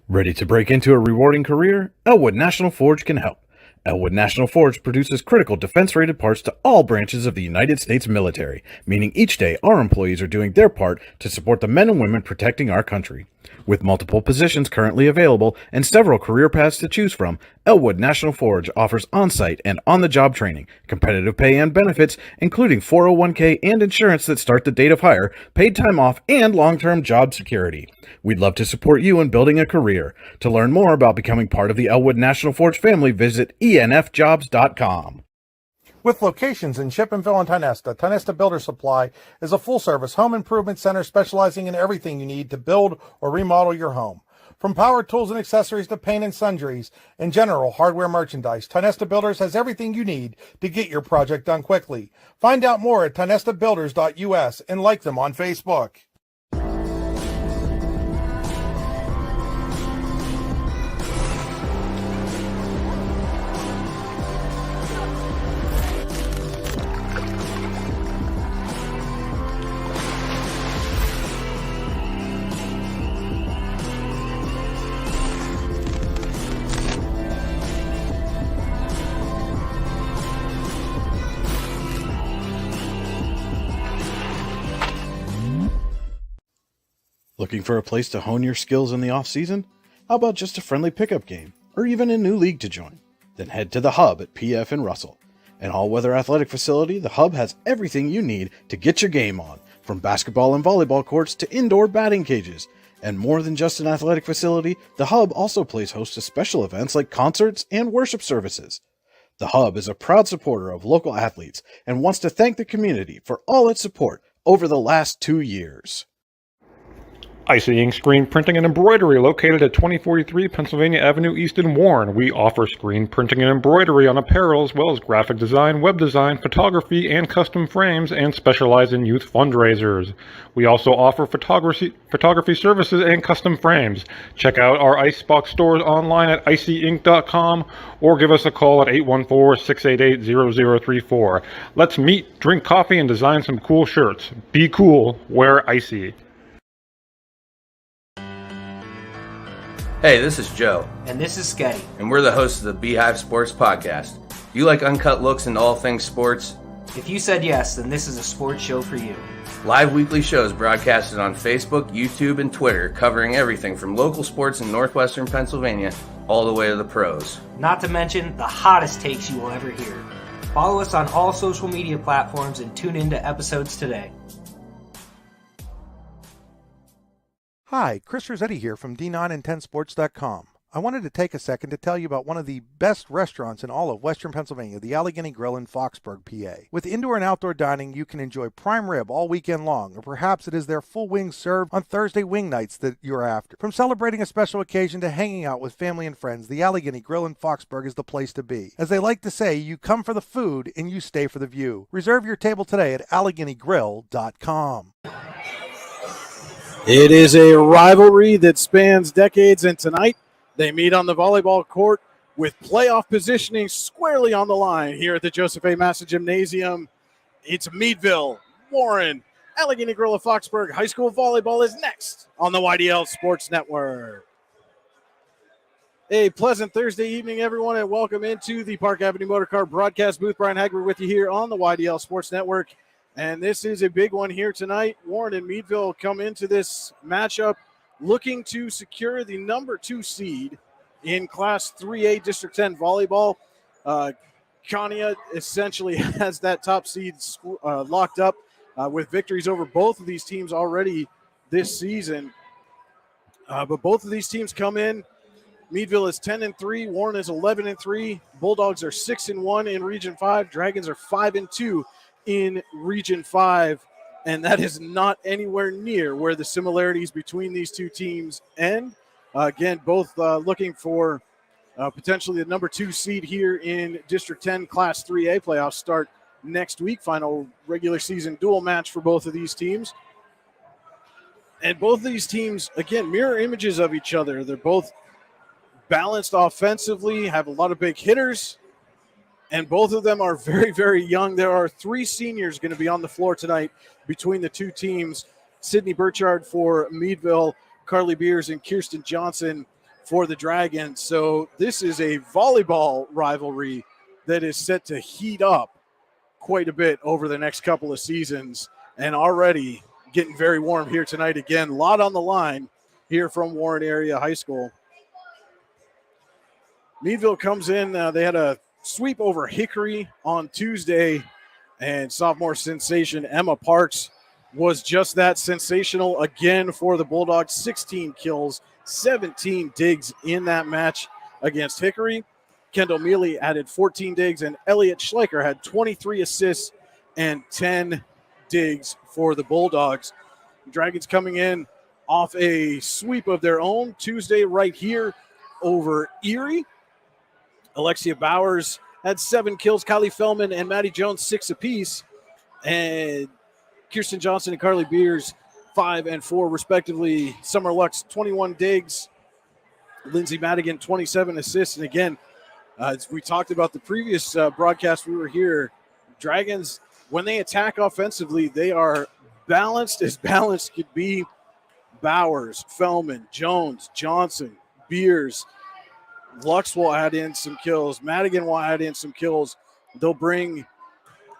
Ready to break into a rewarding career? Elwood National Forge can help. Elwood National Forge produces critical defense-rated parts to all branches of the United States military, meaning each day our employees are doing their part to support the men and women protecting our country. With multiple positions currently available and several career paths to choose from, Elwood National Forge offers on-site and on-the-job training, competitive pay and benefits, including 401k and insurance that start the date of hire, paid time off, and long-term job security. We'd love to support you in building a career. To learn more about becoming part of the Elwood National Forge family, visit enfjobs.com. With locations in Shippenville and Tionesta Builder Supply is a full-service home improvement center specializing in everything you need to build or remodel your home. From power tools and accessories to paint and sundries and general hardware merchandise, Tionesta Builders has everything you need to get your project done quickly. Find out more at tionestabuilders.us and like them on Facebook. Looking for a place to hone your skills in the off-season? How about just a friendly pickup game, or even a new league to join? Then head to the Hub at PF in Russell. An all-weather athletic facility, the Hub has everything you need to get your game on, from basketball and volleyball courts to indoor batting cages. And more than just an athletic facility, the Hub also plays host to special events like concerts and worship services. The Hub is a proud supporter of local athletes and wants to thank the community for all its support over the last 2 years. Icy Ink Screen Printing and Embroidery, located at 2043 Pennsylvania Avenue East in Warren. We offer screen printing and embroidery on apparel, as well as graphic design, web design, photography, and custom frames, and specialize in youth fundraisers. We also offer photography services and custom frames. Check out our Icebox stores online at icyink.com or give us a call at 814-688-0034. Let's meet, drink coffee, and design some cool shirts. Be cool, wear Icy. Hey, this is Joe. And this is Sketty. And we're the hosts of the Beehive Sports Podcast. You like uncut looks into all things sports? If you said yes, then this is a sports show for you. Live weekly shows broadcasted on Facebook, YouTube, and Twitter, covering everything from local sports in northwestern Pennsylvania all the way to the pros. Not to mention the hottest takes you will ever hear. Follow us on all social media platforms and tune into episodes today. Hi, Chris Rossetti here from D9and10sports.com. I wanted to take a second to tell you about one of the best restaurants in all of Western Pennsylvania, the Allegheny Grill in Foxburg, PA. With indoor and outdoor dining, you can enjoy prime rib all weekend long, or perhaps it is their full wings served on Thursday wing nights that you're after. From celebrating a special occasion to hanging out with family and friends, the Allegheny Grill in Foxburg is the place to be. As they like to say, you come for the food and you stay for the view. Reserve your table today at AlleghenyGrill.com. It is a rivalry that spans decades, and tonight they meet on the volleyball court with playoff positioning squarely on the line here at the Joseph A. Massa Gymnasium. It's Meadville, Warren, Allegheny Grill of Foxburg. High school volleyball is next on the YDL Sports Network. A pleasant Thursday evening, everyone, and welcome into the Park Avenue Motorcar broadcast booth. Brian Hagberg with you here on the YDL Sports Network. And this is a big one here tonight. Warren and Meadville come into this matchup looking to secure the number 2 seed in Class 3A District 10 volleyball. Kania essentially has that top seed locked up with victories over both of these teams already this season. But both of these teams come in. Meadville is 10-3. Warren is 11-3. Bulldogs are 6-1 in Region 5. Dragons are 5-2 in Region 5, and that is not anywhere near where the similarities between these two teams end. Again, both looking for potentially the number 2 seed here in District 10 Class 3A. Playoffs start next week. Final regular season dual match for both of these teams. And both of these teams, again, mirror images of each other. They're both balanced offensively, have a lot of big hitters, and both of them are very, very young. There are 3 seniors going to be on the floor tonight between the two teams. Sydney Burchard for Meadville, Carly Beers and Kirsten Johnson for the Dragons. So this is a volleyball rivalry that is set to heat up quite a bit over the next couple of seasons, and already getting very warm here tonight. Again, a lot on the line here from Warren Area High School. Meadville comes in. They had a sweep over Hickory on Tuesday, and sophomore sensation Emma Parks was just that, sensational again for the Bulldogs. 16 kills, 17 digs in that match against Hickory. Kendall Mealy added 14 digs, and Elliot Schleicher had 23 assists and 10 digs for the Bulldogs. Dragons coming in off a sweep of their own Tuesday right here over Erie. Alexia Bowers had 7 kills. Kylie Fellman and Maddie Jones 6 apiece. And Kirsten Johnson and Carly Beers 5 and 4 respectively. Summer Lux 21 digs. Lindsay Madigan 27 assists. And again, as we talked about the previous broadcast we were here, Dragons, when they attack offensively, they are balanced as balanced could be. Bowers, Fellman, Jones, Johnson, Beers. Lux will add in some kills. Madigan will add in some kills. They'll bring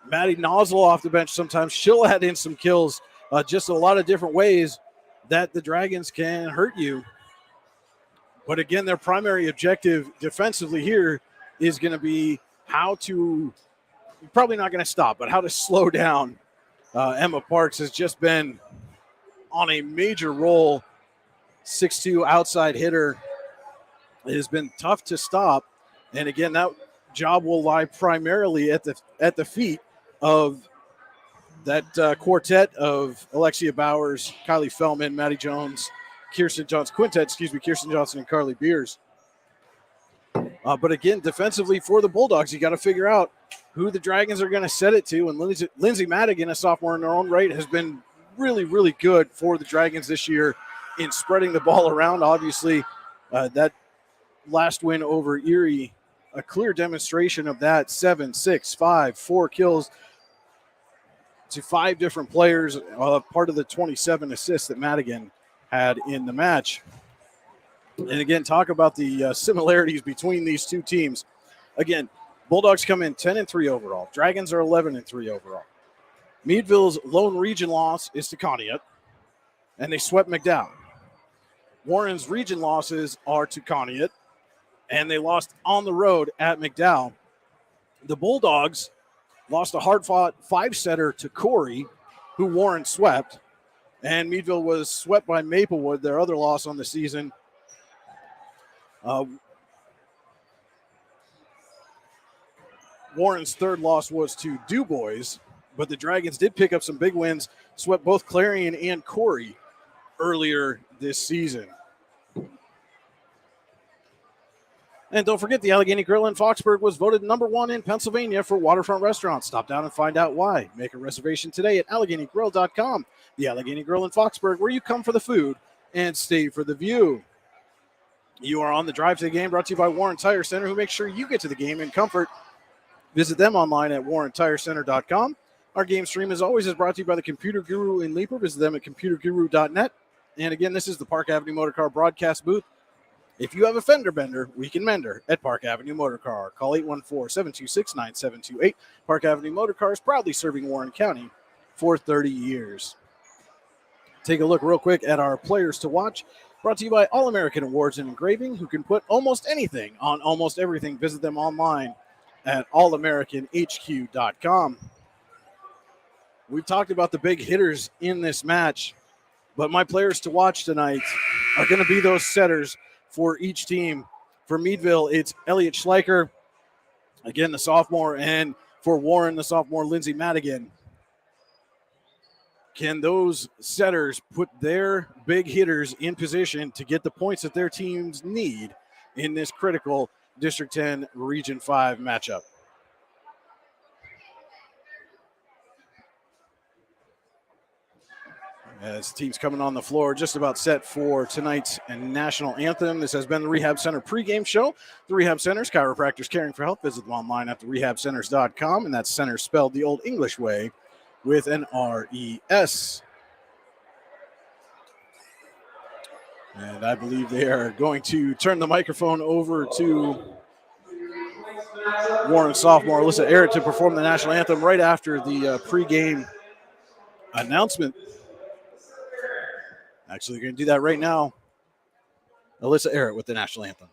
Maddie Nozzle off the bench sometimes. She'll add in some kills. Just a lot of different ways that the Dragons can hurt you. But again, their primary objective defensively here is going to be how to, probably not going to stop, but how to slow down. Emma Parks has just been on a major roll. 6'2" outside hitter. It has been tough to stop. And again, that job will lie primarily at the feet of that quartet of Alexia Bowers, Kylie Fellman, Maddie Jones, Kirsten Johnson, and Carly Beers. But again, defensively for the Bulldogs, you got to figure out who the Dragons are going to set it to. And Lindsay Madigan, a sophomore in her own right, has been really, really good for the Dragons this year in spreading the ball around. Obviously, that last win over Erie, a clear demonstration of that. 7, 6, 5, 4 kills to 5 different players, part of the 27 assists that Madigan had in the match. And again, talk about the similarities between these two teams. Again, Bulldogs come in 10-3 overall. Dragons are 11-3 overall. Meadville's lone region loss is to Conneaut, and they swept McDowell. Warren's region losses are to Conneaut, and they lost on the road at McDowell. The Bulldogs lost a hard-fought 5-setter to Corey, who Warren swept, and Meadville was swept by Maplewood, their other loss on the season. Warren's third loss was to Du Bois, but the Dragons did pick up some big wins, swept both Clarion and Corey earlier this season. And don't forget, the Allegheny Grill in Foxburg was voted #1 in Pennsylvania for waterfront restaurants. Stop down and find out why. Make a reservation today at AlleghenyGrill.com. The Allegheny Grill in Foxburg, where you come for the food and stay for the view. You are on the drive to the game, brought to you by Warren Tire Center, who makes sure you get to the game in comfort. Visit them online at WarrenTireCenter.com. Our game stream, as always, is brought to you by the Computer Guru in Leeper. Visit them at ComputerGuru.net. And again, this is the Park Avenue Motor Car broadcast booth. If you have a fender bender, we can mend her at Park Avenue Motor Car. Call 814-726-9728. Park Avenue Motor Car is proudly serving Warren County for 30 years. Take a look real quick at our players to watch. Brought to you by All-American Awards and Engraving, who can put almost anything on almost everything. Visit them online at allamericanhq.com. We've talked about the big hitters in this match, but my players to watch tonight are going to be those setters for each team. For Meadville, it's Elliot Schleicher, again, the sophomore, and for Warren, the sophomore, Lindsay Madigan. Can those setters put their big hitters in position to get the points that their teams need in this critical District 10 Region 5 matchup? As teams coming on the floor, just about set for tonight's national anthem. This has been the Rehab Center pregame show. The Rehab Centers, chiropractors caring for health. Visit them online at therehabcenters.com, and that's center spelled the old English way with an R-E-S. And I believe they are going to turn the microphone over to Warren sophomore Alyssa Arrett to perform the national anthem right after the pregame announcement. Actually, they're going to do that right now. Alyssa Arrett with the national anthem.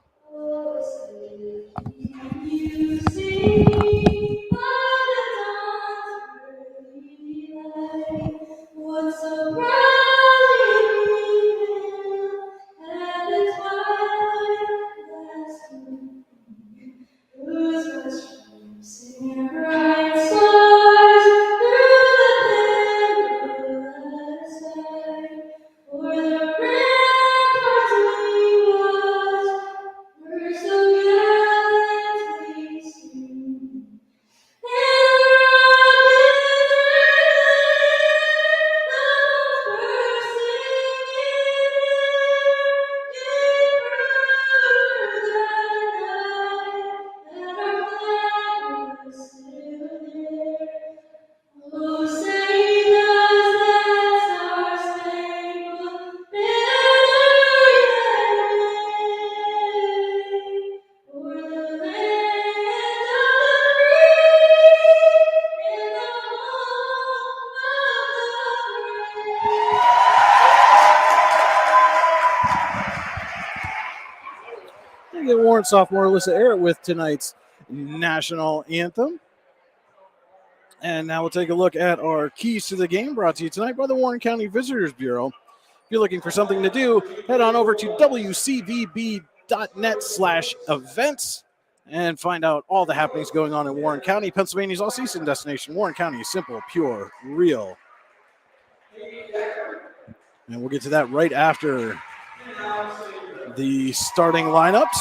Warren sophomore Alyssa Arrett with tonight's national anthem. And now we'll take a look at our keys to the game, brought to you tonight by the Warren County Visitors Bureau. If you're looking for something to do, head on over to wcvb.net/events and find out all the happenings going on in Warren County, Pennsylvania's all-season destination. Warren County, simple, pure, real. And we'll get to that right after the starting lineups.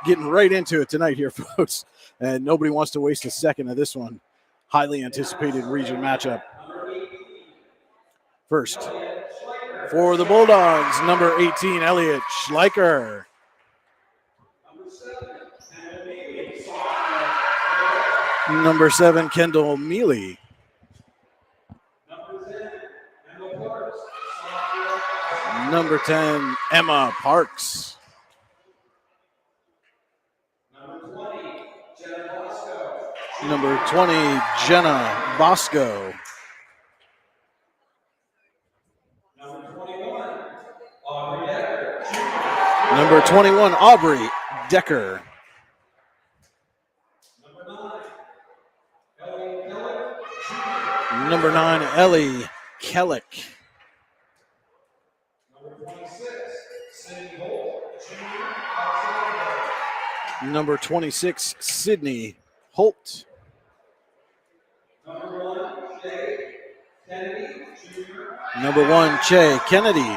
Getting right into it tonight here, folks. And nobody wants to waste a second of this one. Highly anticipated region matchup. First, for the Bulldogs, number 18, Elliot Schleicher. Number 7, Kendall Mealy. Number 10, Emma Parks. Number 20, Jenna Bosco. Number 21, Aubrey Decker. Number 9, Ellie Kellick. Number 26, Sydney Holt. Number 1, Che Kennedy.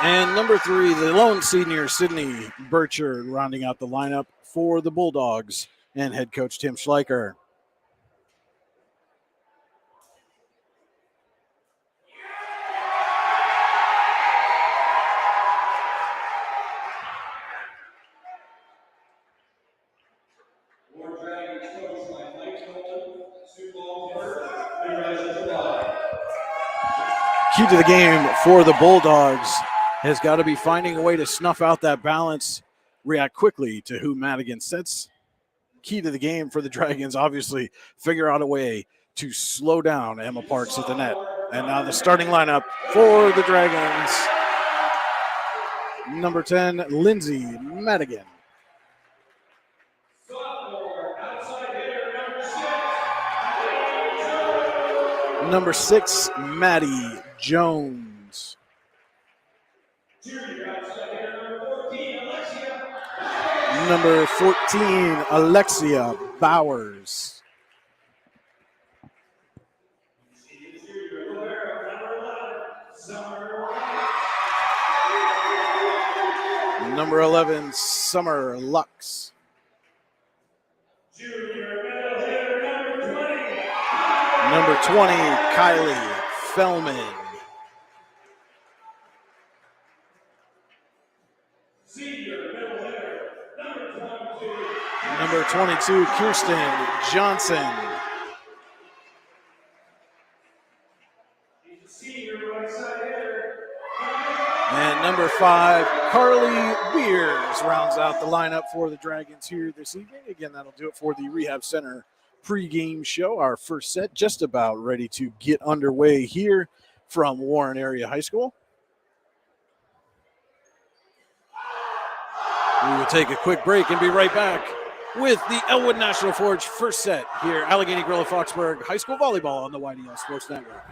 And number 3, the lone senior, Sydney Burchard, rounding out the lineup for the Bulldogs and head coach Tim Schleicher. Key to the game for the Bulldogs has got to be finding a way to snuff out that balance, react quickly to who Madigan sets. Key to the game for the Dragons, obviously, figure out a way to slow down Emma Parks at the net. And now the starting lineup for the Dragons. Number 10, Lindsay Madigan. Number 6, Maddie Jones. Number 14, Alexia Bowers. Number 11, Summer Lux. Number 20, Kylie Fellman. Number 22, Kirsten Johnson. 5, Carly Beers rounds out the lineup for the Dragons here this evening. Again, that'll do it for the Rehab Center pregame show. Our first set just about ready to get underway here from Warren Area High School. We will take a quick break and be right back with the Elwood National Forge first set here, Allegheny Grill of Foxburg High School Volleyball on the YDL Sports Network.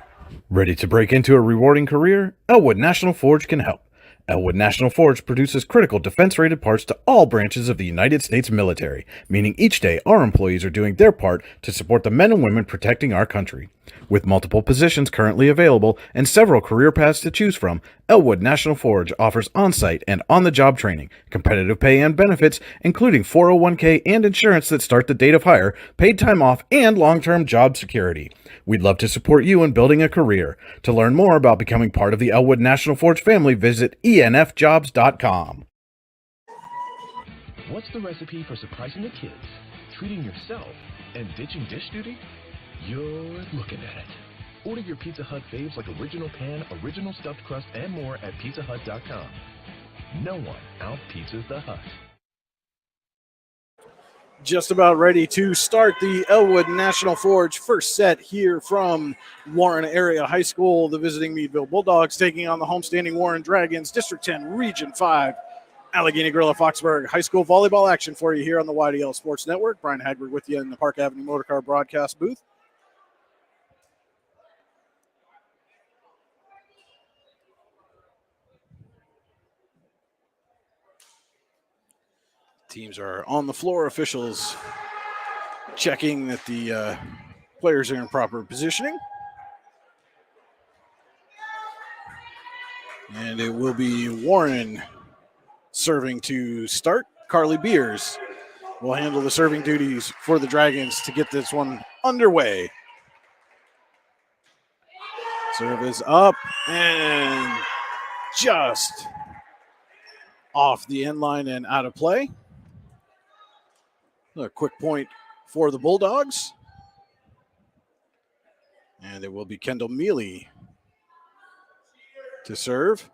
Ready to break into a rewarding career? Elwood National Forge can help. Elwood National Forge produces critical defense-rated parts to all branches of the United States military, meaning each day our employees are doing their part to support the men and women protecting our country. With multiple positions currently available and several career paths to choose from, Elwood National Forge offers on-site and on-the-job training, competitive pay and benefits, including 401k and insurance that start the date of hire, paid time off, and long-term job security. We'd love to support you in building a career. To learn more about becoming part of the Elwood National Forge family, visit enfjobs.com. What's the recipe for surprising the kids, treating yourself, and ditching dish duty? You're looking at it. Order your Pizza Hut faves like original pan, original stuffed crust, and more at pizzahut.com. No one out-pizzas the Hut. Just about ready to start the Elwood National Forge first set here from Warren Area High School. The visiting Meadville Bulldogs taking on the homestanding Warren Dragons, District 10, Region 5, Allegheny Grill of Foxburg High School volleyball action for you here on the YDL Sports Network. Brian Hagberg with you in the Park Avenue Motorcar broadcast booth. Teams are on the floor. Officials checking that the players are in proper positioning. And it will be Warren serving to start. Carly Beers will handle the serving duties for the Dragons to get this one underway. Serve is up and just off the end line and out of play. A quick point for the Bulldogs. And it will be Kendall Mealy to serve.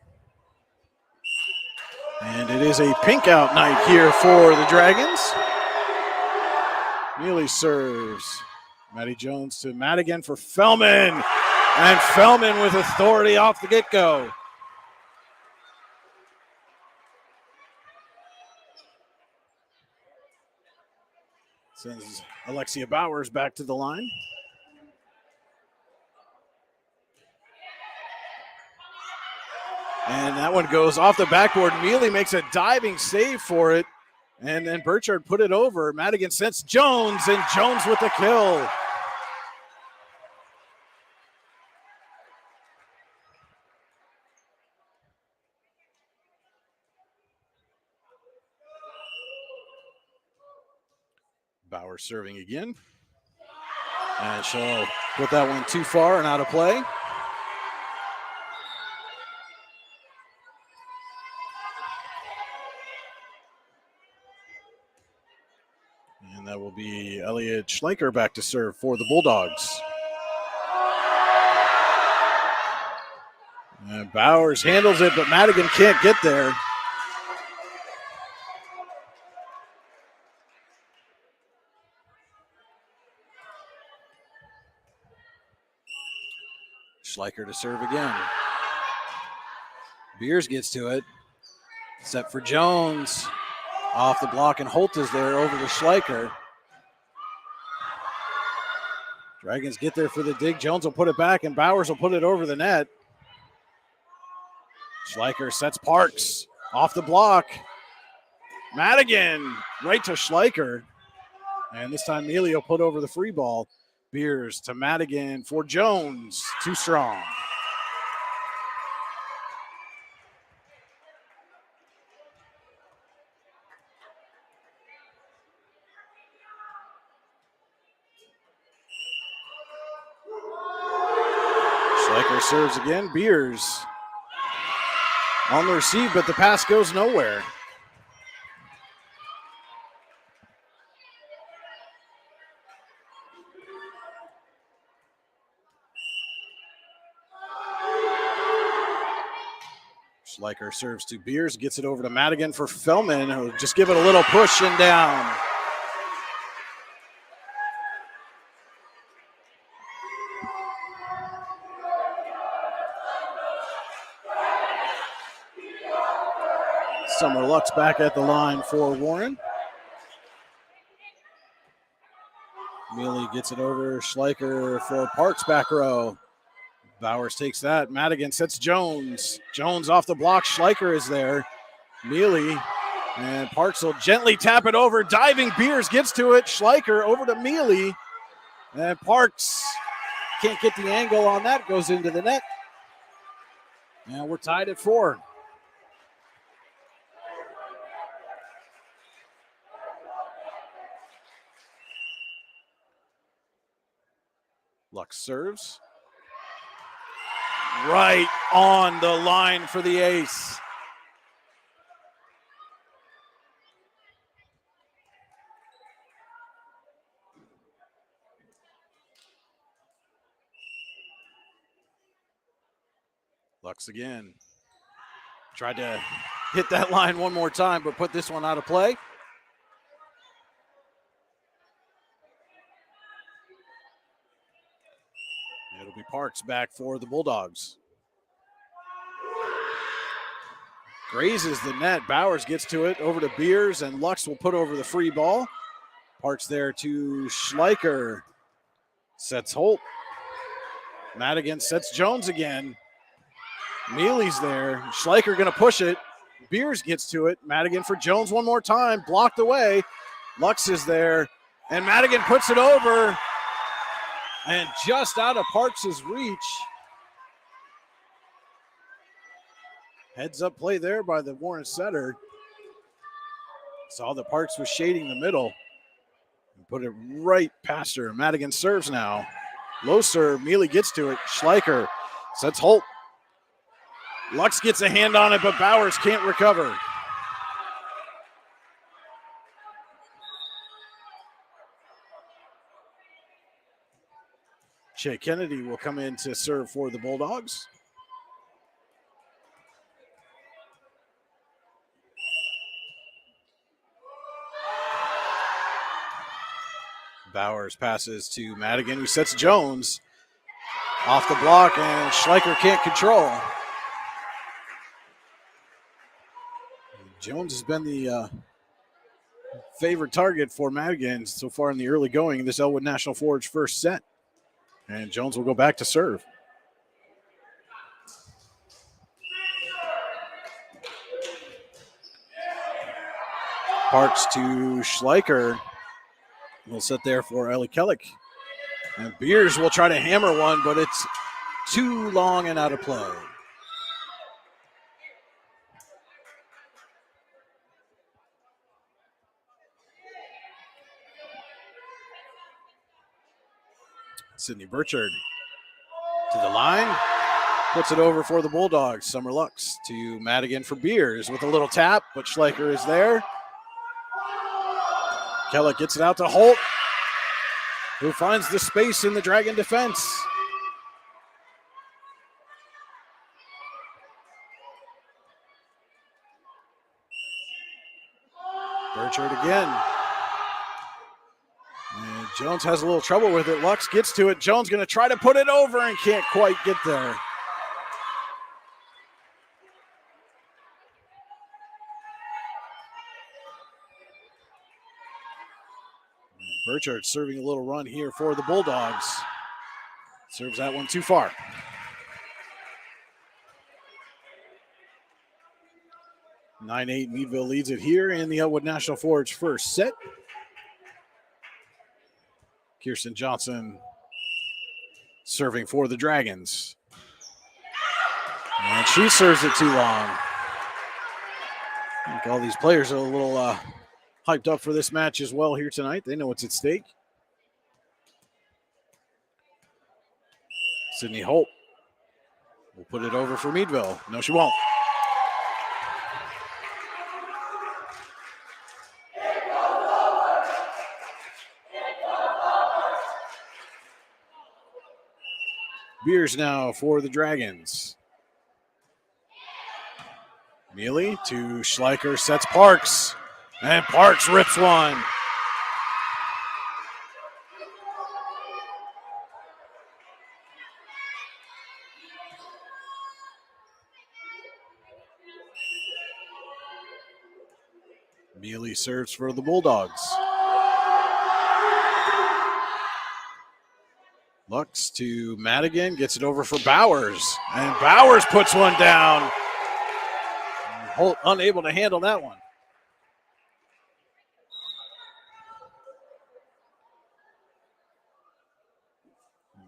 And it is a pink out night here for the Dragons. Mealy serves. Maddie Jones to Madigan for Fellman. And Fellman with authority off the get-go. Sends Alexia Bowers back to the line. And that one goes off the backboard. Mealy makes a diving save for it. And then Burchard put it over. Madigan sends Jones, and Jones with the kill. Bauer serving again. And she'll put that one too far and out of play. And that will be Elliot Schleicher back to serve for the Bulldogs. And Bowers handles it, but Madigan can't get there. Schleicher to serve again. Beers gets to it. Set for Jones. Off the block, and Holt is there over to Schleicher. Dragons get there for the dig. Jones will put it back, and Bowers will put it over the net. Schleicher sets Parks. Off the block. Madigan right to Schleicher. And this time Mealy will put over the free ball. Beers to Madigan for Jones. Too strong. Schleicher serves again. Beers on the receive, but the pass goes nowhere. Schleicher serves to Beers, gets it over to Madigan for Fellman, who'll just give it a little push and down. Summer Lux back at the line for Warren. Mealy gets it over. Schleicher for Parks back row. Bowers takes that. Madigan sets Jones. Jones off the block. Schleicher is there. Mealy and Parks will gently tap it over. Diving Beers gets to it. Schleicher over to Mealy. And Parks can't get the angle on that. Goes into the net. And we're tied at 4. Lux serves. Right on the line for the ace. Lux again. Tried to hit that line one more time, but put this one out of play. It'll be Parks back for the Bulldogs. Grazes the net. Bowers gets to it. Over to Beers, and Lux will put over the free ball. Parks there to Schleicher. Sets Holt. Madigan sets Jones again. Mealy's there. Schleicher going to push it. Beers gets to it. Madigan for Jones one more time. Blocked away. Lux is there. And Madigan puts it over. And just out of Parks' reach. Heads up play there by the Warren setter. Saw that Parks was shading the middle. And put it right past her. Madigan serves now. Low serve. Mealy gets to it. Schleicher sets Holt. Lux gets a hand on it, but Bowers can't recover. Shea Kennedy will come in to serve for the Bulldogs. Bowers passes to Madigan, who sets Jones off the block, and Schleicher can't control. Jones has been the favorite target for Madigan so far in the early going in this Elwood National Forge first set. And Jones will go back to serve. Parks to Schleicher. Will sit there for Ellie Kellick. And Beers will try to hammer one, but it's too long and out of play. Sydney Burchard to the line, puts it over for the Bulldogs. Summer Lux to Madigan for Beers with a little tap, but Schleicher is there. Kellick gets it out to Holt, who finds the space in the Dragon defense. Burchard again. And Jones has a little trouble with it. Lux gets to it. Jones going to try to put it over and can't quite get there. Burchard serving a little run here for the Bulldogs. Serves that one too far. (9-8) Meadville leads it here in the Elwood National Forge first set. Kirsten Johnson serving for the Dragons. And she serves it too long. I think all these players are a little hyped up for this match as well here tonight. They know what's at stake. Sydney Holt will put it over for Meadville. No, she won't. Beers now for the Dragons. Mealy to Schleicher, sets Parks, and Parks rips one. Mealy serves for the Bulldogs. Lux to Madigan, gets it over for Bowers, and Bowers puts one down. Holt unable to handle that one.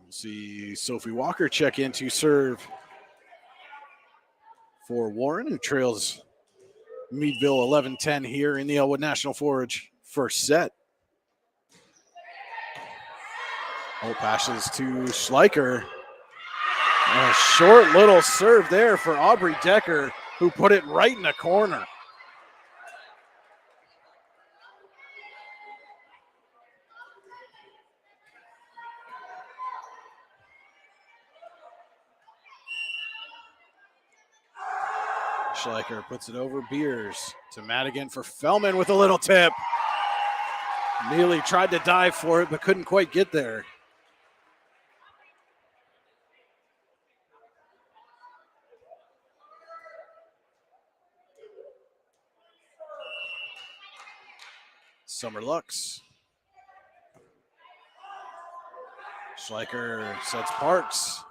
We'll see Sophie Walker check in to serve for Warren, who trails Meadville 11-10 here in the Elwood National Forge first set. Holt passes to Schleicher. A short little serve there for Aubrey Decker, who put it right in the corner. Schleicher puts it over Beers to Madigan for Fellman with a little tip. Mealy tried to dive for it, but couldn't quite get there. Summer Lux. Schleicher sets Parks.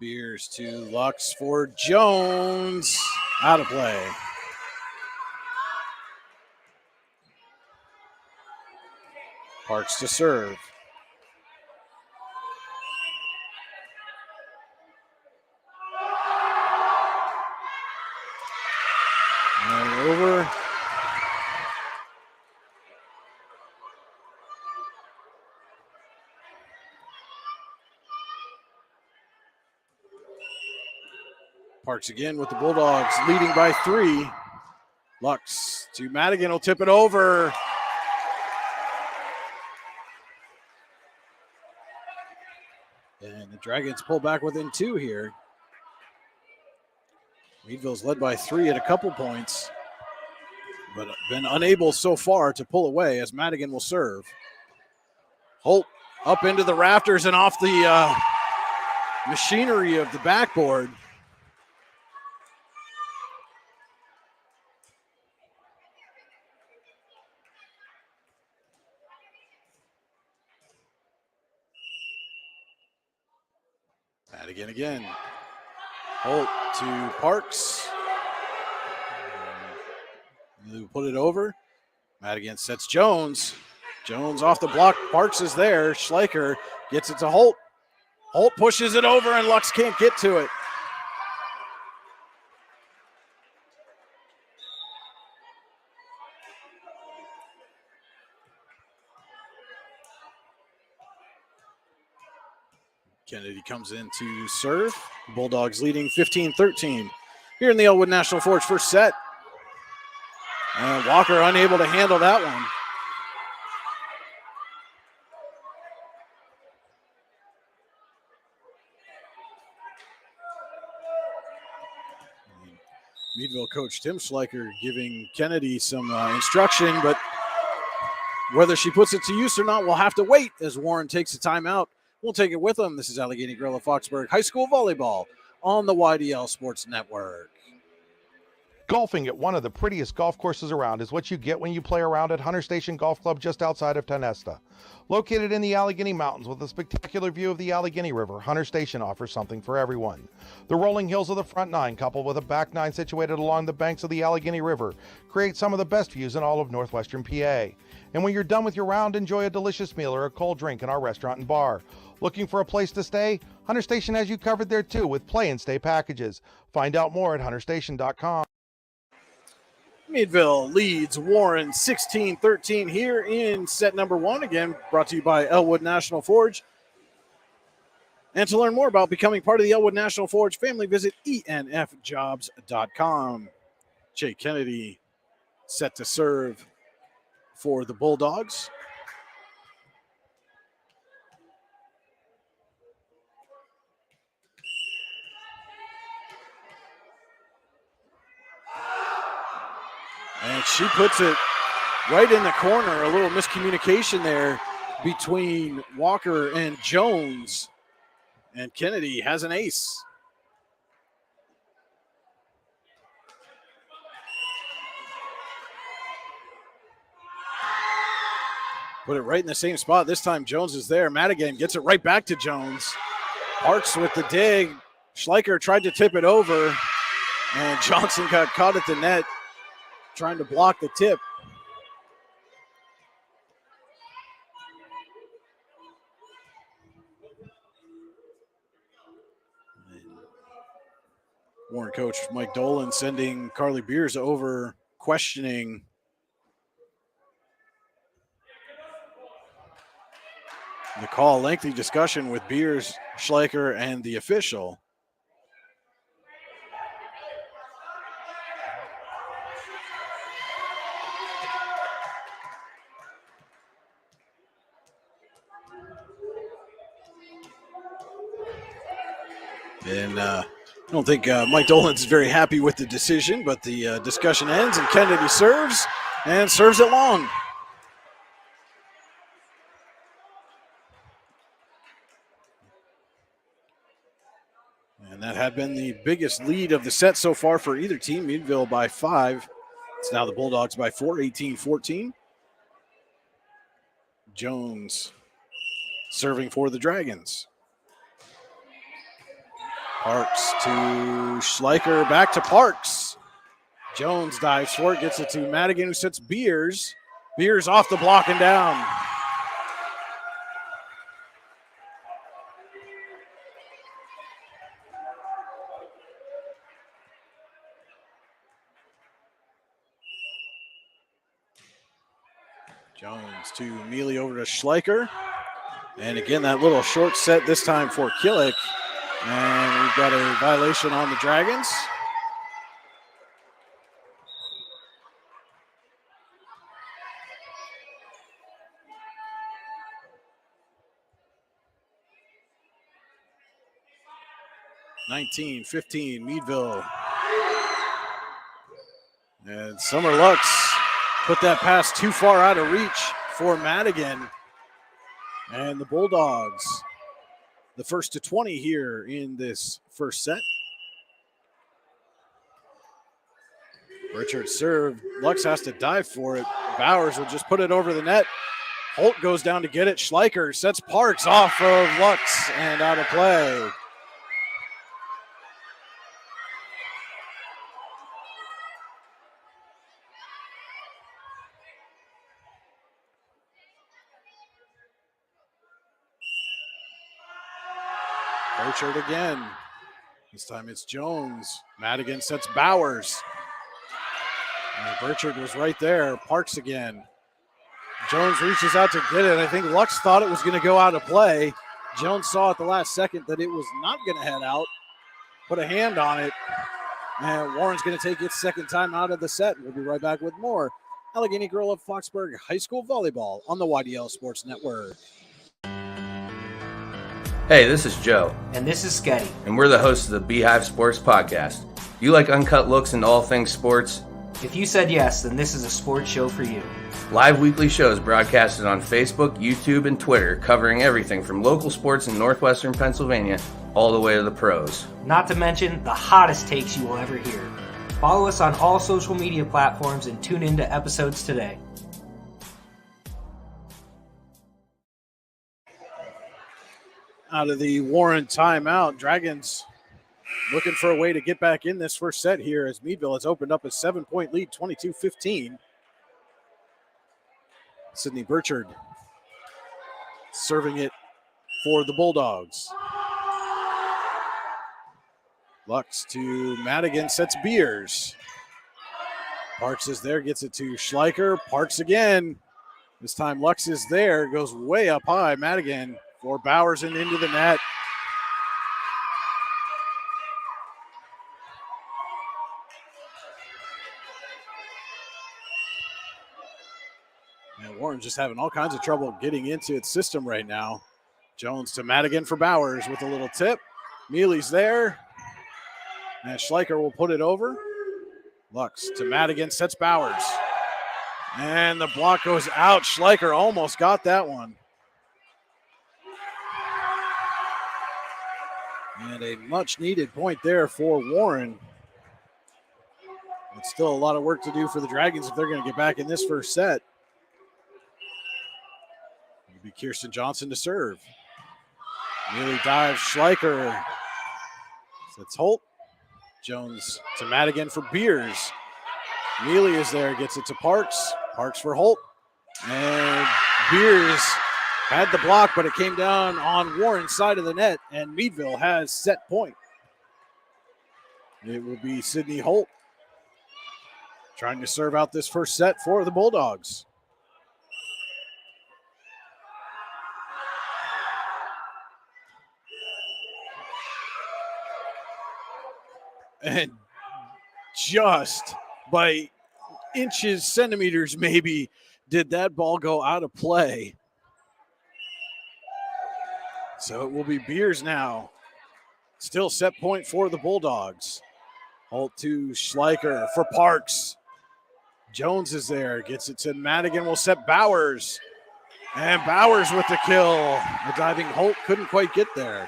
Beers to Lux for Jones. Out of play. Parks to serve. And over. Parks again with the Bulldogs leading by 3. Lux to Madigan will tip it over. And the Dragons pull back within 2 here. Meadville's led by 3 at a couple points, but been unable so far to pull away as Madigan will serve. Holt up into the rafters and off the machinery of the backboard. Madigan again. Holt to Parks. Who put it over. Madigan sets Jones. Jones off the block. Parks is there. Schleicher gets it to Holt. Holt pushes it over and Lux can't get to it. Kennedy comes in to serve. Bulldogs leading 15-13 here in the Elwood National Forge first set. And Walker unable to handle that one. Meadville coach Tim Schleicher giving Kennedy some instruction, but whether she puts it to use or not, we'll have to wait as Warren takes a timeout. We'll take it with them. This is Allegheny Grill of Foxburg High School Volleyball on the YDL Sports Network. Golfing at one of the prettiest golf courses around is what you get when you play around at Hunter Station Golf Club just outside of Tonesta. Located in the Allegheny Mountains with a spectacular view of the Allegheny River, Hunter Station offers something for everyone. The rolling hills of the front nine, coupled with a back nine situated along the banks of the Allegheny River, create some of the best views in all of northwestern PA. And when you're done with your round, enjoy a delicious meal or a cold drink in our restaurant and bar. Looking for a place to stay? Hunter Station has you covered there too with play and stay packages. Find out more at hunterstation.com. Meadville leads Warren 16-13 here in set number 1. Again, brought to you by Elwood National Forge. And to learn more about becoming part of the Elwood National Forge family, visit enfjobs.com. Jay Kennedy set to serve for the Bulldogs. And she puts it right in the corner. A little miscommunication there between Walker and Jones. And Kennedy has an ace. Put it right in the same spot. This time Jones is there. Madigan gets it right back to Jones. Parks with the dig. Schleicher tried to tip it over, and Johnson got caught at the net trying to block the tip. Warren coach Mike Dolan sending Carly Beers over, questioning the call. Lengthy discussion with Beers, Schleicher, and the official. And I don't think Mike Dolan's very happy with the decision, but the discussion ends, and Kennedy serves, and serves it long. And that had been the biggest lead of the set so far for either team. Meadville by 5. It's now the Bulldogs by 4, 18-14. Jones serving for the Dragons. Parks to Schleicher, back to Parks. Jones dives for it, gets it to Madigan, who sets Beers. Beers off the block and down. Jones to Mealy, over to Schleicher. And again, that little short set this time for Killick. And we've got a violation on the Dragons. (19-15) Meadville. And Summer Lux put that pass too far out of reach for Madigan. And the Bulldogs, the first to 20 here in this first set. Richard served. Lux has to dive for it. Bowers will just put it over the net. Holt goes down to get it. Schleicher sets Parks off of Lux and out of play. Burchard again. This time it's Jones. Madigan sets Bowers. And Burchard was right there. Parks again. Jones reaches out to get it. I think Lux thought it was going to go out of play. Jones saw at the last second that it was not going to head out. Put a hand on it. And Warren's going to take its second time out of the set. We'll be right back with more Allegheny Girl of Foxburg High School Volleyball on the YDL Sports Network. Hey, this is Joe. And this is Sketty. And we're the hosts of the Beehive Sports Podcast. You like uncut looks into all things sports? If you said yes, then this is a sports show for you. Live weekly shows broadcasted on Facebook, YouTube, and Twitter, covering everything from local sports in northwestern Pennsylvania all the way to the pros. Not to mention the hottest takes you will ever hear. Follow us on all social media platforms and tune into episodes today. Out of the Warren timeout, Dragons looking for a way to get back in this first set here as Meadville has opened up a 7-point lead, 22-15. Sydney Burchard serving it for the Bulldogs. Lux to Madigan, sets Beers. Parks is there, gets it to Schleicher. Parks again. This time Lux is there, goes way up high. Madigan for Bowers and into the net. And Warren's just having all kinds of trouble getting into its system right now. Jones to Madigan for Bowers with a little tip. Mealy's there. And Schleicher will put it over. Lux to Madigan, sets Bowers. And the block goes out. Schleicher almost got that one. And a much-needed point there for Warren. But still a lot of work to do for the Dragons if they're going to get back in this first set. It'll be Kirsten Johnson to serve. Nearly dives. Schleicher sets Holt. Jones to Madigan for Beers. Neely is there, gets it to Parks. Parks for Holt. And Beers had the block, but it came down on Warren's side of the net, and Meadville has set point. It will be Sydney Holt trying to serve out this first set for the Bulldogs. And just by inches, centimeters maybe, did that ball go out of play. So it will be Beers now. Still set point for the Bulldogs. Holt to Schleicher for Parks. Jones is there, gets it to Madigan, will set Bowers. And Bowers with the kill. The diving Holt couldn't quite get there.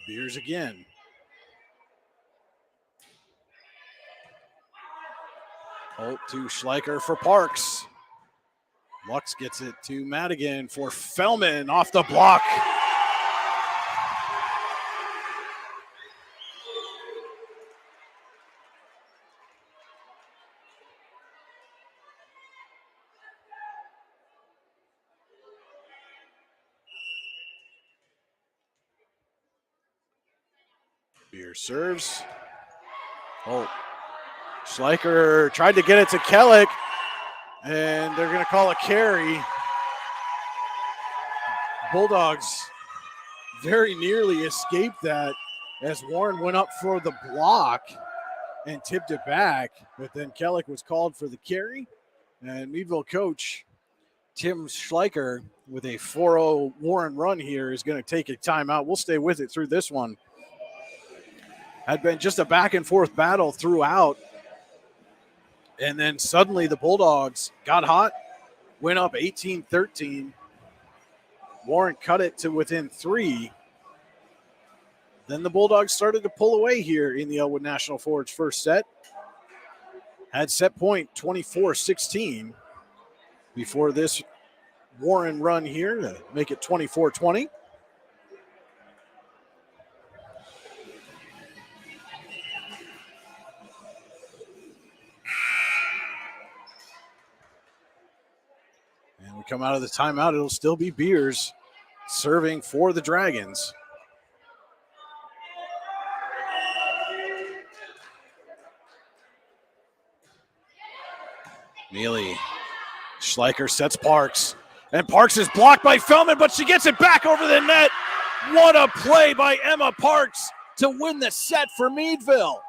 Beers again. Holt to Schleicher for Parks. Lux gets it to Madigan for Fellman off the block. Beers serves. Holt. Schleicher tried to get it to Kellick, and they're going to call a carry. Bulldogs very nearly escaped that as Warren went up for the block and tipped it back, but then Kellick was called for the carry, and Meadville coach Tim Schleicher with a 4-0 Warren run here is going to take a timeout. We'll stay with it through this one. Had been just a back and forth battle throughout. And then suddenly the Bulldogs got hot, went up 18-13. Warren cut it to within 3. Then the Bulldogs started to pull away here in the Elwood National Forge first set. Had set point 24-16 before this Warren run here to make it 24-20. And we come out of the timeout, it'll still be Beers serving for the Dragons. Neely. Schleicher sets Parks. And Parks is blocked by Fellman, but she gets it back over the net. What a play by Emma Parks to win the set for Meadville.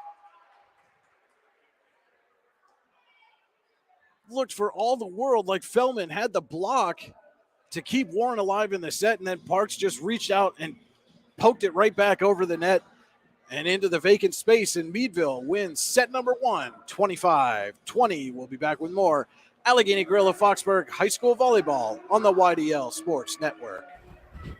Looked for all the world like Fellman had the block to keep Warren alive in the set, and then Parks just reached out and poked it right back over the net and into the vacant space, and Meadville wins set number 1, 25-20. We'll be back with more Allegheny Grill of Foxburg High School Volleyball on the YDL Sports Network.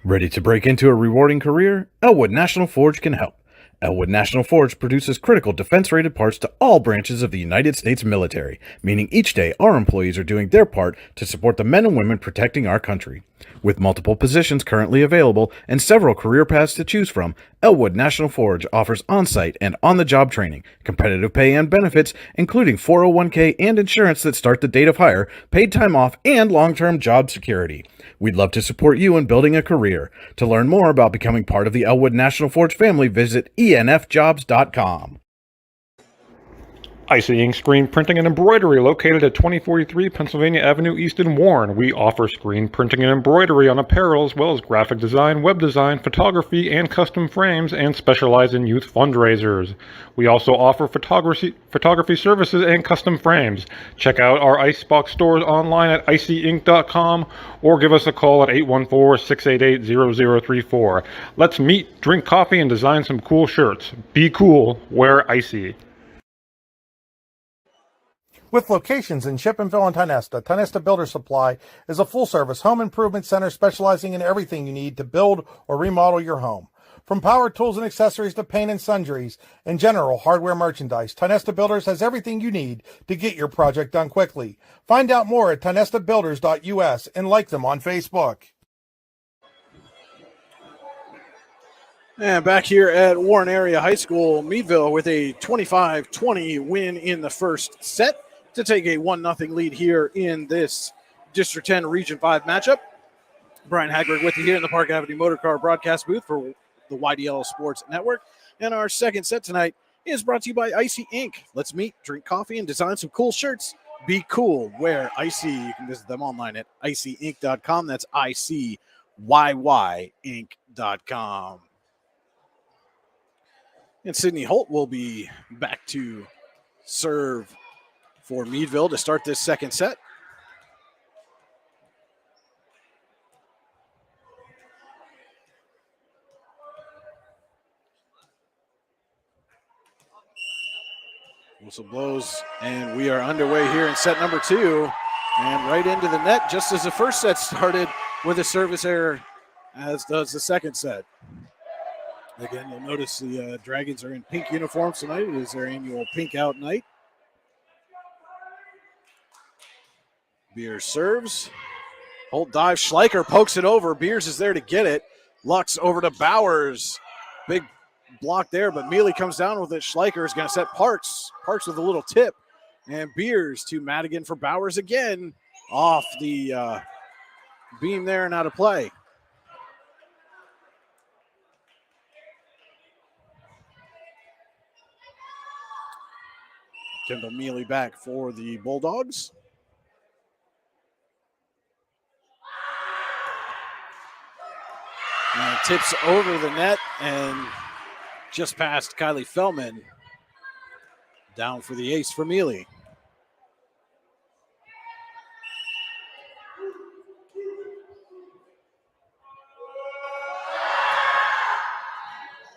Ready to break into a rewarding career? Elwood National Forge can help. Elwood National Forge produces critical defense-rated parts to all branches of the United States military, meaning each day our employees are doing their part to support the men and women protecting our country. With multiple positions currently available and several career paths to choose from, Elwood National Forge offers on-site and on-the-job training, competitive pay and benefits, including 401k and insurance that start the date of hire, paid time off, and long-term job security. We'd love to support you in building a career. To learn more about becoming part of the Elwood National Forge family, visit enfjobs.com. IC Ink Screen Printing and Embroidery, located at 2043 Pennsylvania Avenue East in Warren. We offer screen printing and embroidery on apparel as well as graphic design, web design, photography, and custom frames, and specialize in youth fundraisers. We also offer photography services and custom frames. Check out our Icebox stores online at icyink.com or give us a call at 814-688-0034. Let's meet, drink coffee, and design some cool shirts. Be cool, wear icy. With locations in Chippenville and Tionesta, Tionesta Builder Supply is a full-service home improvement center specializing in everything you need to build or remodel your home. From power tools and accessories to paint and sundries and general hardware merchandise, Tionesta Builders has everything you need to get your project done quickly. Find out more at tionestabuilders.us and like them on Facebook. And back here at Warren Area High School, Meadville with a 25-20 win in the first set to take a 1-0 lead here in this District 10 Region 5 matchup. Brian Hagberg with you here in the Park Avenue Motorcar broadcast booth for the YDL Sports Network. And our second set tonight is brought to you by Icy Ink. Let's meet, drink coffee, and design some cool shirts. Be cool, wear Icy. You can visit them online at icyink.com. That's ICYYink.com. And Sydney Holt will be back to serve for Meadville to start this second set. Whistle blows, and we are underway here in set number 2. And right into the net, just as the first set started with a service error, as does the second set. Again, you'll notice the Dragons are in pink uniforms tonight. It is their annual pink out night. Beers serves. Holt dives. Schleicher pokes it over. Beers is there to get it. Lux over to Bowers. Big block there, but Mealy comes down with it. Schleicher is going to set Parks. Parks with a little tip. And Beers to Madigan for Bowers again. Off the beam there and out of play. Kendall Mealy back for the Bulldogs. And tips over the net and just past Kylie Fellman. Down for the ace for Mealy.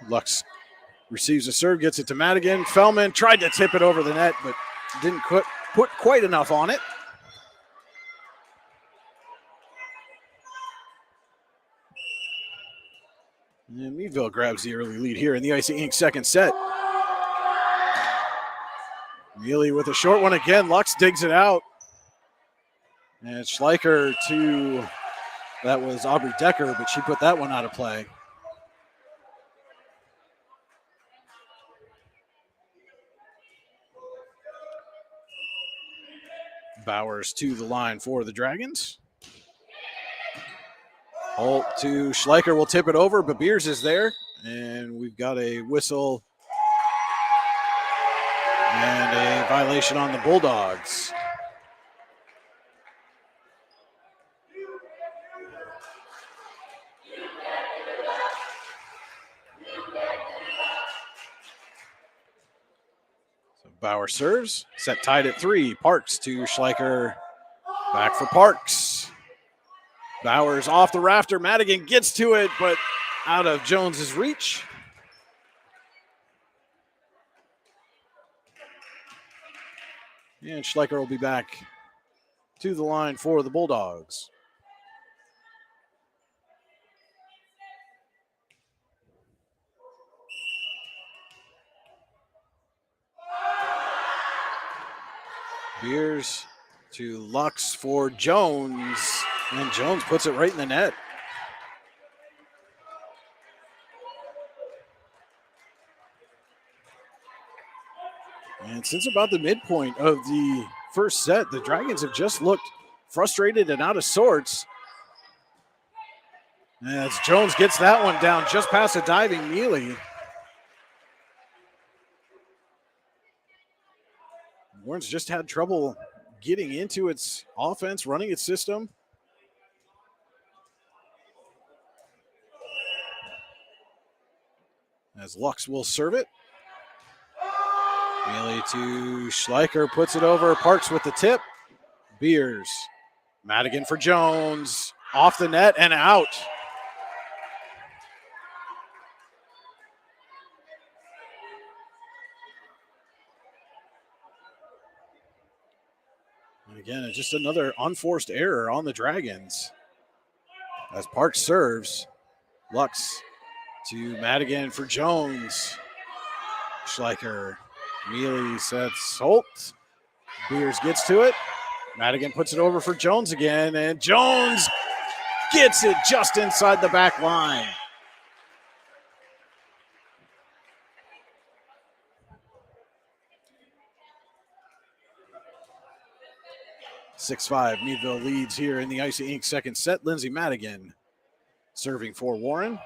Lux receives a serve, gets it to Madigan. Fellman tried to tip it over the net, but didn't put quite enough on it. And Meadville grabs the early lead here in the Icy Ink second set. Mealy with a short one again. Lux digs it out. And Schleicher to, that was Aubrey Decker, but she put that one out of play. Bowers to the line for the Dragons. Holt to Schleicher will tip it over, but Beers is there. And we've got a whistle and a violation on the Bulldogs. So Bauer serves, set tied at 3. Parks to Schleicher, back for Parks. Bowers off the rafter. Madigan gets to it, but out of Jones's reach. And Schleicher will be back to the line for the Bulldogs. Beers to Lux for Jones. And Jones puts it right in the net. And since about the midpoint of the first set, the Dragons have just looked frustrated and out of sorts. As Jones gets that one down just past a diving Mealy. Warren's just had trouble getting into its offense, running its system. As Lux will serve it. Mealy to Schleicher, puts it over. Parks with the tip. Beers. Madigan for Jones. Off the net and out. And again, it's just another unforced error on the Dragons. As Parks serves. Lux to Madigan for Jones. Schleicher. Mealy sets Holt. Beers gets to it. Madigan puts it over for Jones again, and Jones gets it just inside the back line. (6-5) Meadville leads here in the Icy Ink second set. Lindsay Madigan serving for Warren.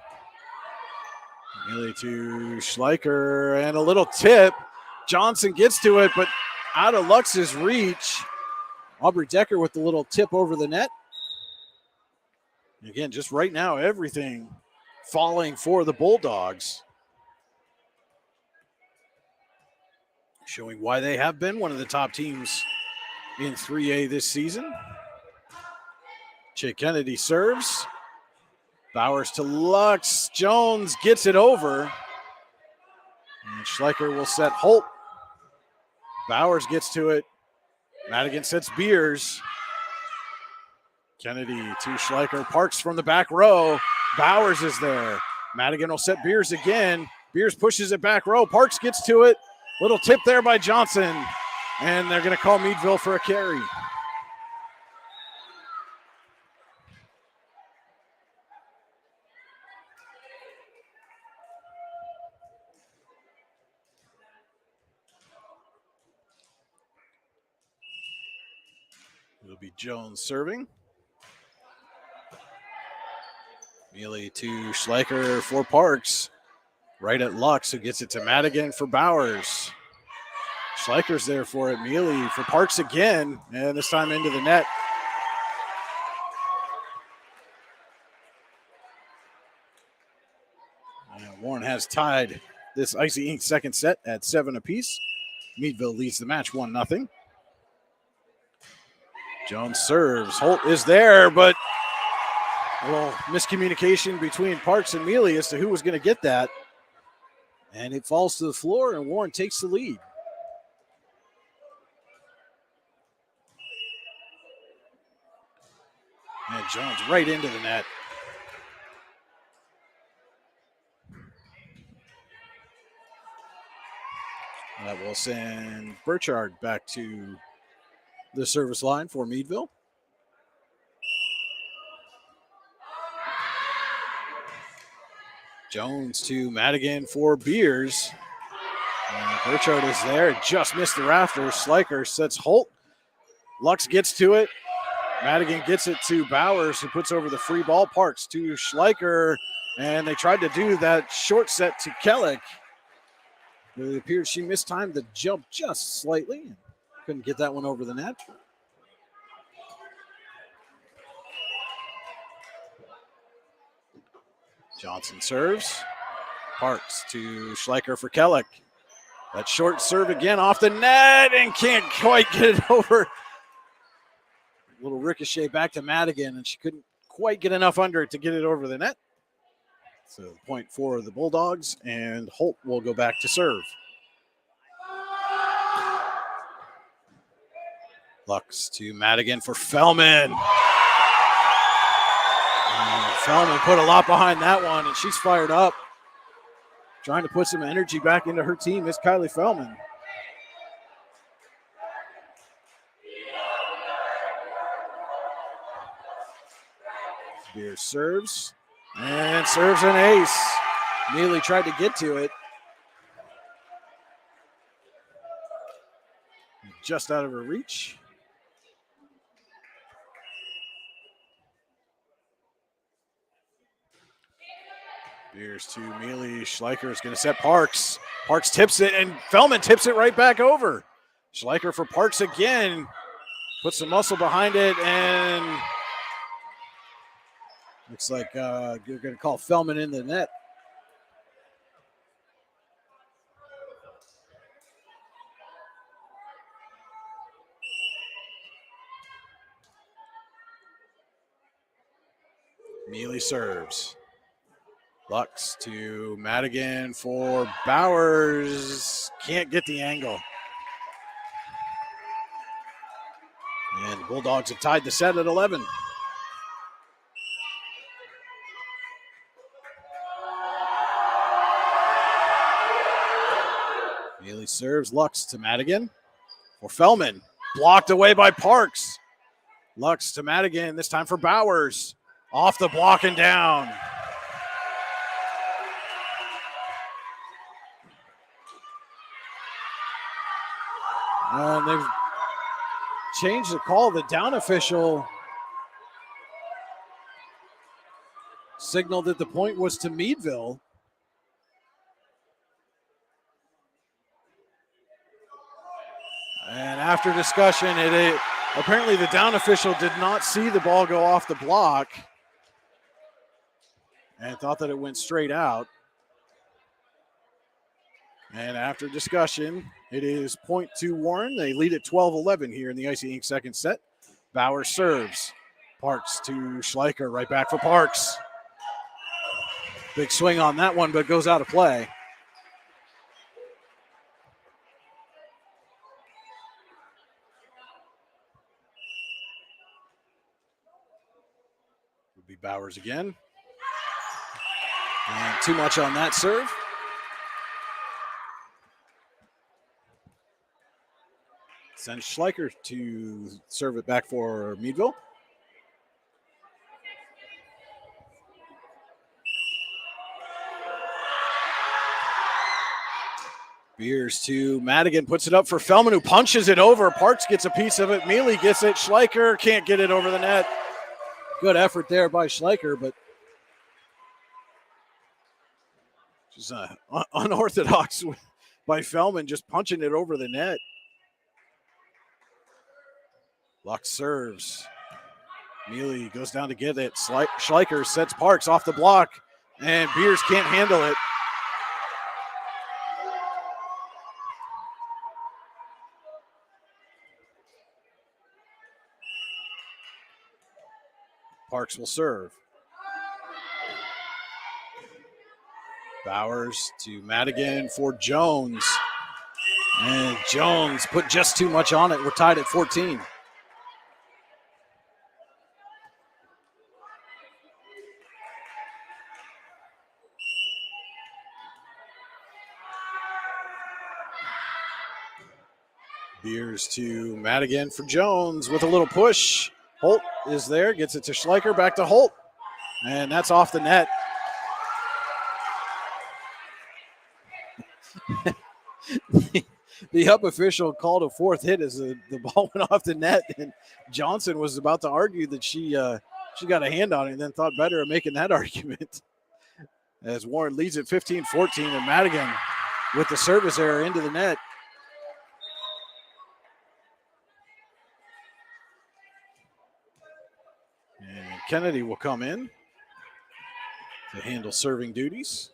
Mealy to Schleicher, and a little tip. Johnson gets to it, but out of Lux's reach. Aubrey Decker with the little tip over the net. Again, just right now, everything falling for the Bulldogs. Showing why they have been one of the top teams in 3A this season. Jake Kennedy serves. Bowers to Lux. Jones gets it over. And Schleicher will set Holt. Bowers gets to it. Madigan sets Beers. Kennedy to Schleicher. Parks from the back row. Bowers is there. Madigan will set Beers again. Beers pushes it back row. Parks gets to it. Little tip there by Johnson. And they're going to call Meadville for a carry. It'll be Jones serving. Mealy to Schleicher for Parks. Right at Lux, who gets it to Madigan for Bowers. Schleicher's there for it. Mealy for Parks again, and this time into the net. And Warren has tied this Icy Ink second set at 7 apiece. Meadville leads the match 1-0. Jones serves. Holt is there, but a little miscommunication between Parks and Mealy as to who was going to get that. And it falls to the floor, and Warren takes the lead. And Jones right into the net. That will send Burchard back to the service line for Meadville. Jones to Madigan for Beers. And Burchard is there, just missed the rafters. Schleicher sets Holt. Lux gets to it. Madigan gets it to Bowers, who puts over the free ball. Parks to Schleicher, and they tried to do that short set to Kellick. It appears she mistimed the jump just slightly. Couldn't get that one over the net. Johnson serves. Parks to Schleicher for Kellick. That short serve again off the net and can't quite get it over. A little ricochet back to Madigan, and she couldn't quite get enough under it to get it over the net. So point for the Bulldogs, and Holt will go back to serve. Lux to Madigan for Fellman. And Fellman put a lot behind that one, and she's fired up. Trying to put some energy back into her team is Kylie Fellman. Beer serves, and serves an ace. Mealy tried to get to it. Just out of her reach. Beers to Mealy. Schleicher is going to set Parks. Parks tips it, and Fellman tips it right back over. Schleicher for Parks again. Puts some muscle behind it, and looks like you're going to call Fellman in the net. Mealy serves. Lux to Madigan for Bowers. Can't get the angle. And the Bulldogs have tied the set at 11. Mealy serves. Lux to Madigan for Fellman. Blocked away by Parks. Lux to Madigan, this time for Bowers. Off the block and down. And they've changed the call. The down official signaled that the point was to Meadville. And after discussion, apparently the down official did not see the ball go off the block and thought that it went straight out. And after discussion, it is point to Warren. They lead at 12-11 here in the Icy Inc. second set. Bauer serves. Parks to Schleicher, right back for Parks. Big swing on that one, but goes out of play. Would be Bowers again. And too much on that serve. Sends Schleicher to serve it back for Meadville. Beers to Madigan, puts it up for Fellman, who punches it over. Parks gets a piece of it. Mealy gets it. Schleicher can't get it over the net. Good effort there by Schleicher, but just unorthodox by Fellman, just punching it over the net. Lux serves. Mealy goes down to get it. Schleicher sets Parks off the block, and Beers can't handle it. Parks will serve. Bowers to Madigan for Jones. And Jones put just too much on it. We're tied at 14. Beers to Madigan for Jones with a little push. Holt is there, gets it to Schleicher, back to Holt. And that's off the net. The up official called a fourth hit as the ball went off the net, and Johnson was about to argue that she got a hand on it and then thought better of making that argument. As Warren leads at 15-14, and Madigan with the service error into the net. And Kennedy will come in to handle serving duties.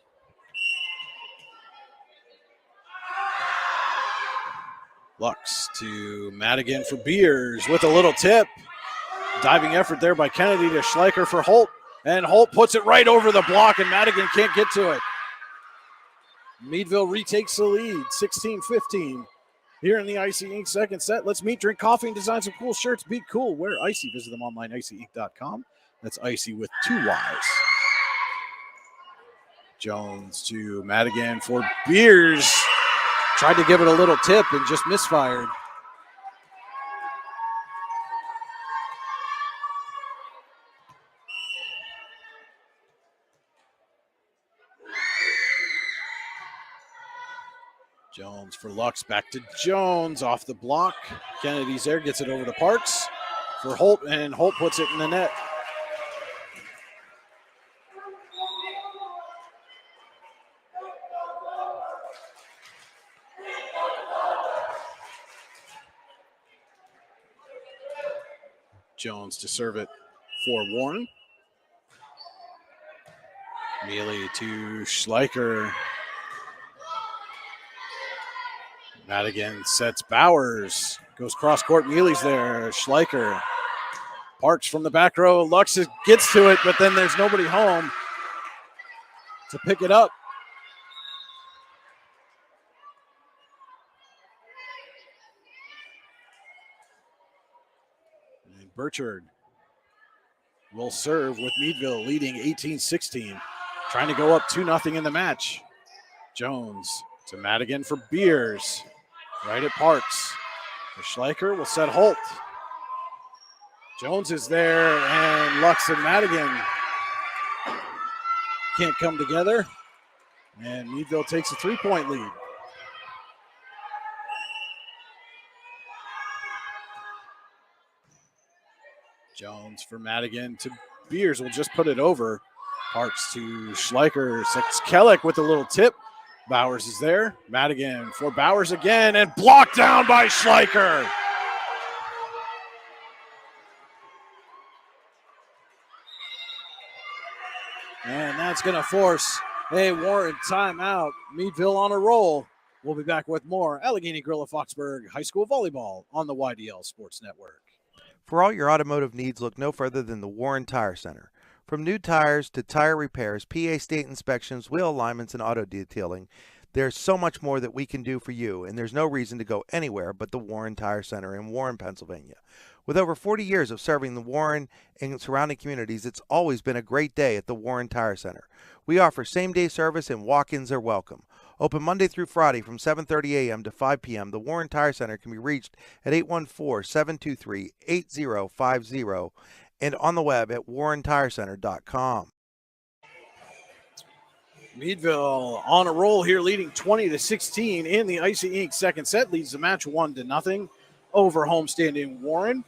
Lux to Madigan for Beers with a little tip. Diving effort there by Kennedy to Schleicher for Holt. And Holt puts it right over the block, and Madigan can't get to it. Meadville retakes the lead, 16-15. Here in the Icy Inc. second set. Let's meet, drink coffee, and design some cool shirts. Be cool. Wear Icy. Visit them online, icyinc.com. That's Icy with 2 Y's. Jones to Madigan for Beers. Tried to give it a little tip and just misfired. Jones for Lux, back to Jones, off the block. Kennedy's there, gets it over to Parks for Holt, and Holt puts it in the net. Jones to serve it for Warren. Mealy to Schleicher. Madigan sets Bowers. Goes cross court. Mealy's there. Schleicher. Parks from the back row. Lux gets to it, but then there's nobody home to pick it up. And Burchard will serve with Meadville leading 18-16. Trying to go up 2-0 in the match. Jones to Madigan for Beers. Right at Parks. The Schleicher will set Holt. Jones is there, and Lux and Madigan can't come together. And Meadville takes a 3-point lead. Jones for Madigan to Beers will just put it over. Parks to Schleicher. Sets Kellick with a little tip. Bowers is there. Madigan for Bowers again, and blocked down by Schleicher. And that's going to force a Warren timeout. Meadville on a roll. We'll be back with more Allegheny Grill of Foxburg High School Volleyball on the YDL Sports Network. For all your automotive needs, look no further than the Warren Tire Center. From new tires to tire repairs, PA state inspections, wheel alignments, and auto detailing, there's so much more that we can do for you, and there's no reason to go anywhere but the Warren Tire Center in Warren, Pennsylvania. With over 40 years of serving the Warren and surrounding communities, it's always been a great day at the Warren Tire Center. We offer same-day service and walk-ins are welcome. Open Monday through Friday from 7:30 a.m. to 5 p.m., the Warren Tire Center can be reached at 814-723-8050 and on the web at warrentirecenter.com. Meadville on a roll here, leading 20-16 in the Icy Inc. second set. Leads the match 1-0 over homestanding Warren.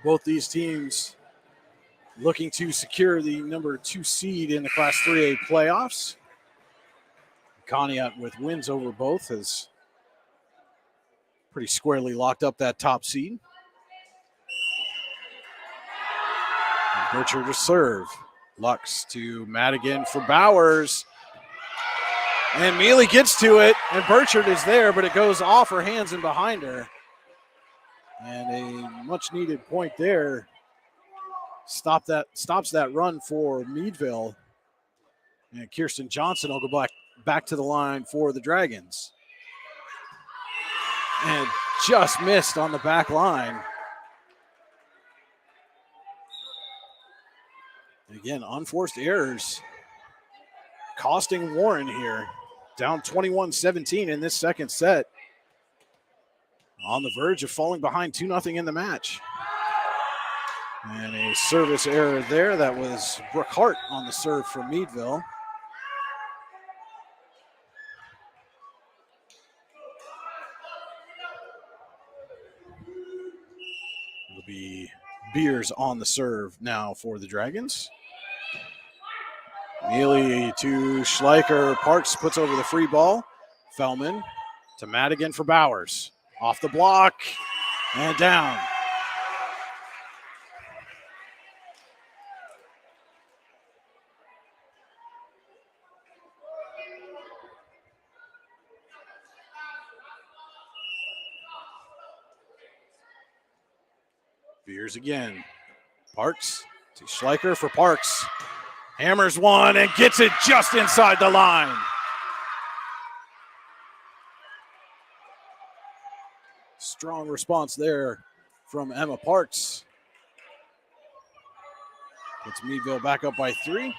Both these teams looking to secure the number 2 seed in the Class 3A playoffs. Conneaut with wins over both has pretty squarely locked up that top seed. Burchard to serve. Lux to Madigan for Bowers. And Mealy gets to it, and Burchard is there, but it goes off her hands and behind her. And a much-needed point there. Stops that run for Meadville. And Kirsten Johnson will go back to the line for the Dragons. And just missed on the back line. Again, unforced errors costing Warren here. Down 21-17 in this second set. On the verge of falling behind 2-0 in the match. And a service error there. That was Brooke Hart on the serve for Meadville. It'll be Beers on the serve now for the Dragons. Mealy to Schleicher. Parks puts over the free ball. Fellman to Madigan for Bowers. Off the block and down. Beers again. Parks to Schleicher for Parks. Hammers one and gets it just inside the line. Strong response there from Emma Parks. Puts Meadville back up by 3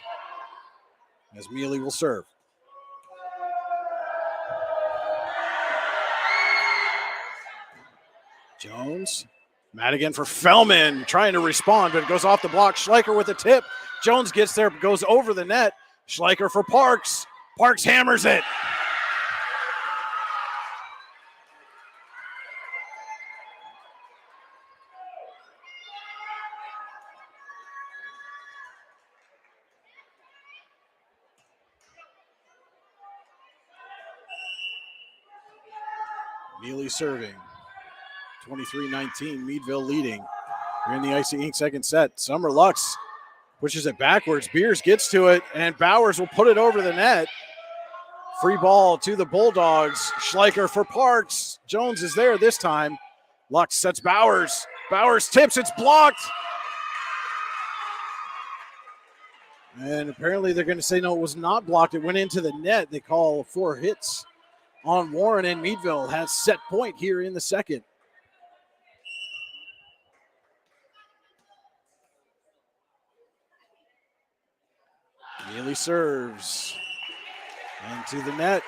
as Mealy will serve. Jones. Madigan for Fellman, trying to respond, but it goes off the block. Schleicher with a tip. Jones gets there, goes over the net. Schleicher for Parks. Parks hammers it. Mealy serving. 23-19, Meadville leading. We're in the Icy Ink second set. Summer Lux pushes it backwards. Beers gets to it, and Bowers will put it over the net. Free ball to the Bulldogs. Schleicher for Parks. Jones is there this time. Lux sets Bowers. Bowers tips. It's blocked. And apparently they're going to say, no, it was not blocked. It went into the net. They call 4 hits on Warren, and Meadville has set point here in the second. Neely serves into the net.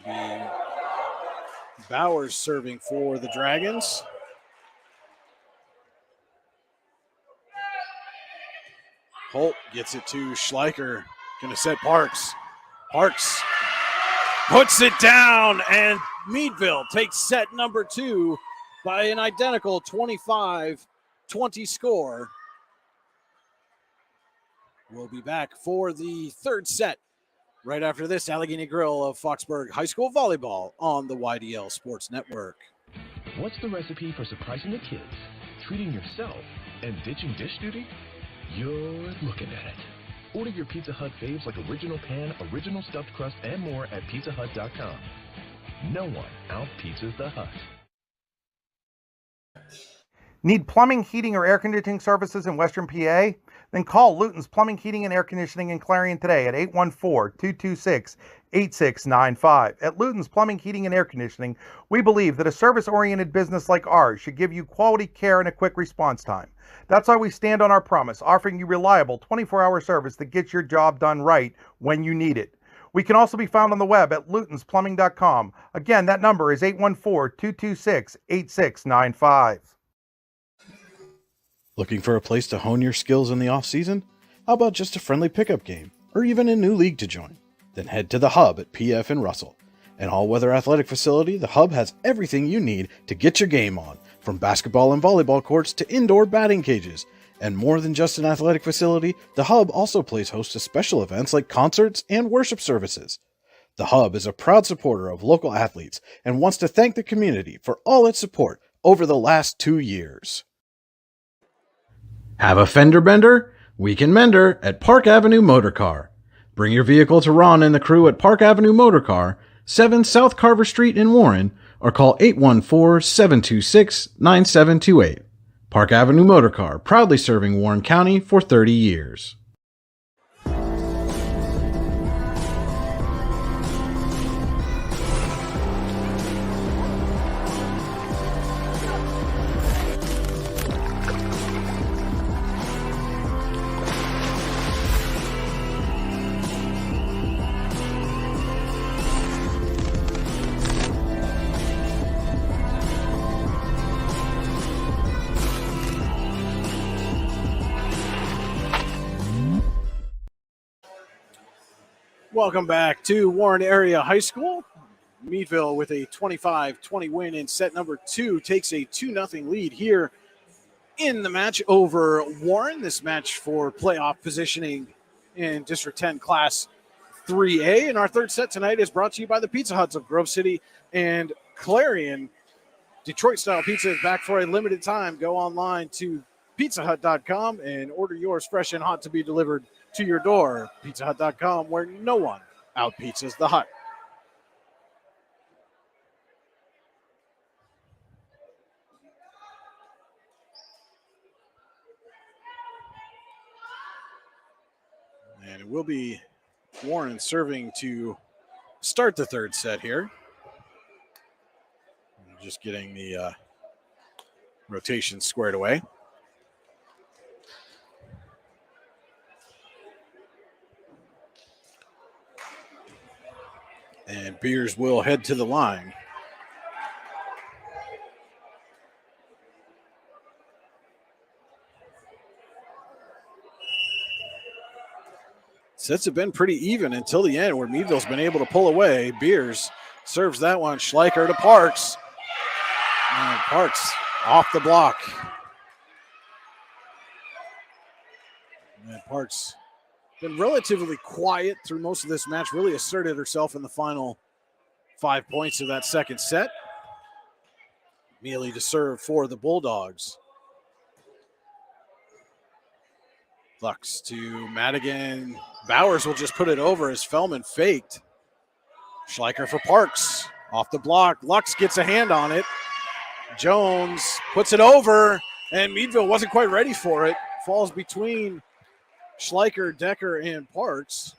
It'll be Bowers serving for the Dragons. Holt gets it to Schleicher. Going to set Parks. Parks puts it down, and Meadville takes set number 2 by an identical 25-20 score. We'll be back for the third set right after this. Allegheny Grill of Foxburg High School Volleyball on the YDL Sports Network. What's the recipe for surprising the kids, treating yourself, and ditching dish duty? You're looking at it. Order your Pizza Hut faves like original pan, original stuffed crust, and more at pizzahut.com. No one out-pizzas the Hut. Need plumbing, heating, or air conditioning services in Western PA? Then call Luton's Plumbing, Heating, and Air Conditioning in Clarion today at 814-226-8695. At Luton's Plumbing, Heating, and Air Conditioning, we believe that a service-oriented business like ours should give you quality care and a quick response time. That's why we stand on our promise, offering you reliable 24-hour service that gets your job done right when you need it. We can also be found on the web at lutonsplumbing.com. Again, that number is 814-226-8695. Looking for a place to hone your skills in the off-season? How about just a friendly pickup game, or even a new league to join? Then head to the Hub at PF in Russell. An all-weather athletic facility, the Hub has everything you need to get your game on, from basketball and volleyball courts to indoor batting cages. And more than just an athletic facility, the Hub also plays host to special events like concerts and worship services. The Hub is a proud supporter of local athletes and wants to thank the community for all its support over the last 2 years. Have a fender bender? We can mender at Park Avenue Motor Car. Bring your vehicle to Ron and the crew at Park Avenue Motor Car, 7 South Carver Street in Warren, or call 814-726-9728. Park Avenue Motor Car, proudly serving Warren County for 30 years. Welcome back to Warren Area High School. Meadville with a 25-20 win in set number 2 takes a 2-0 lead here in the match over Warren. This match for playoff positioning in District 10 Class 3A. And our third set tonight is brought to you by the Pizza Huts of Grove City and Clarion. Detroit-style pizza is back for a limited time. Go online to pizzahut.com and order yours fresh and hot to be delivered to your door. pizzahut.com, where no one out-pizzas the Hut. And it will be Warren serving to start the third set here. Just getting the rotation squared away. And Beers will head to the line. Sets have been pretty even until the end, where Meadville's been able to pull away. Beers serves that one. Schleicher to Parks. And Parks off the block. And Parks been relatively quiet through most of this match, really asserted herself in the final 5 points of that second set. Mealy to serve for the Bulldogs. Lux to Madigan. Bowers will just put it over as Fellman faked. Schleicher for Parks. Off the block. Lux gets a hand on it. Jones puts it over, and Meadville wasn't quite ready for it. Falls between Schleicher, Decker, and Parks.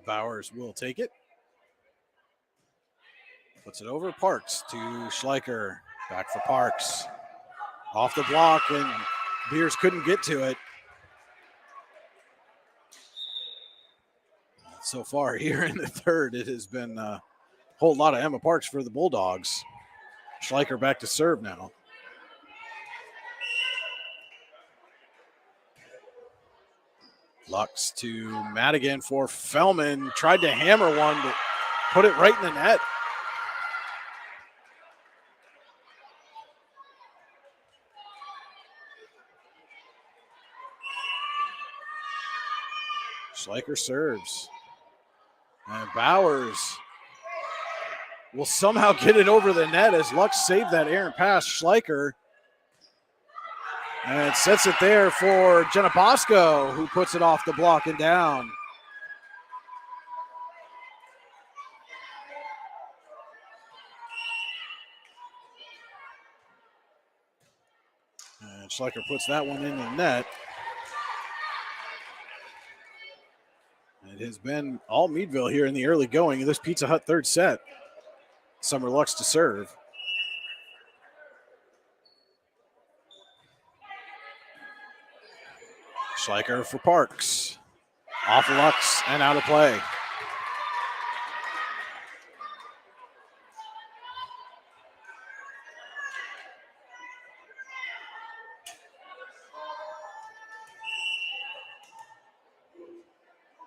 Bowers will take it. Puts it over. Parks to Schleicher. Back for Parks. Off the block, and Beers couldn't get to it. So far here in the third, it has been a whole lot of Emma Parks for the Bulldogs. Schleicher back to serve now. Lux to Madigan for Fellman. Tried to hammer one, but put it right in the net. Schleicher serves. And Bowers will somehow get it over the net as Lux saved that errant pass. Schleicher. And sets it there for Jenna Bosco, who puts it off the block and down. And Schleicher puts that one in the net. It has been all Meadville here in the early going of this Pizza Hut third set. Summer Lux to serve. Schleicher for Parks. Off Lux and out of play.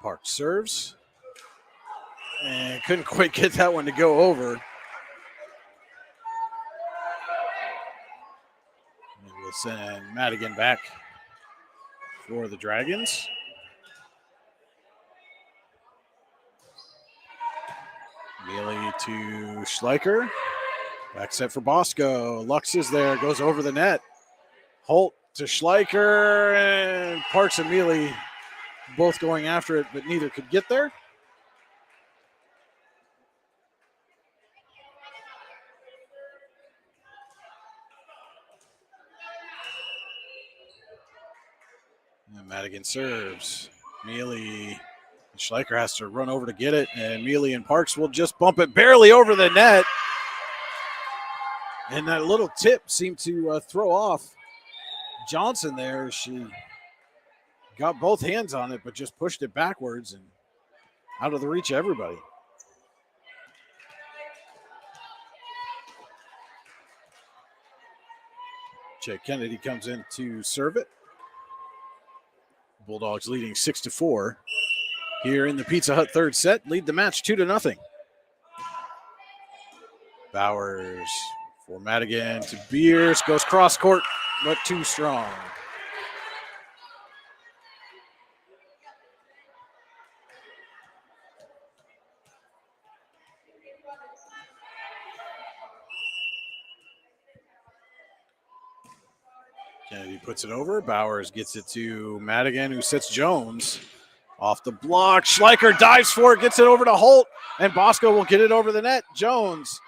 Parks serves. And couldn't quite get that one to go over. And we'll send Madigan back for the Dragons. Mealy to Schleicher. Back set for Bosco. Lux is there, goes over the net. Holt to Schleicher, and Parks and Mealy both going after it, but neither could get there. And Madigan serves. Mealy. Schleicher has to run over to get it, and Mealy and Parks will just bump it barely over the net. And that little tip seemed to throw off Johnson there. She got both hands on it, but just pushed it backwards and out of the reach of everybody. Jake Kennedy comes in to serve it. Bulldogs leading 6-4 here in the Pizza Hut third set. Lead the match 2-0. Bowers for Madigan to Beers. Goes cross court, but too strong. Kennedy puts it over. Bowers gets it to Madigan, who sets Jones off the block. Schleicher dives for it, gets it over to Holt, and Bosco will get it over the net. Jones.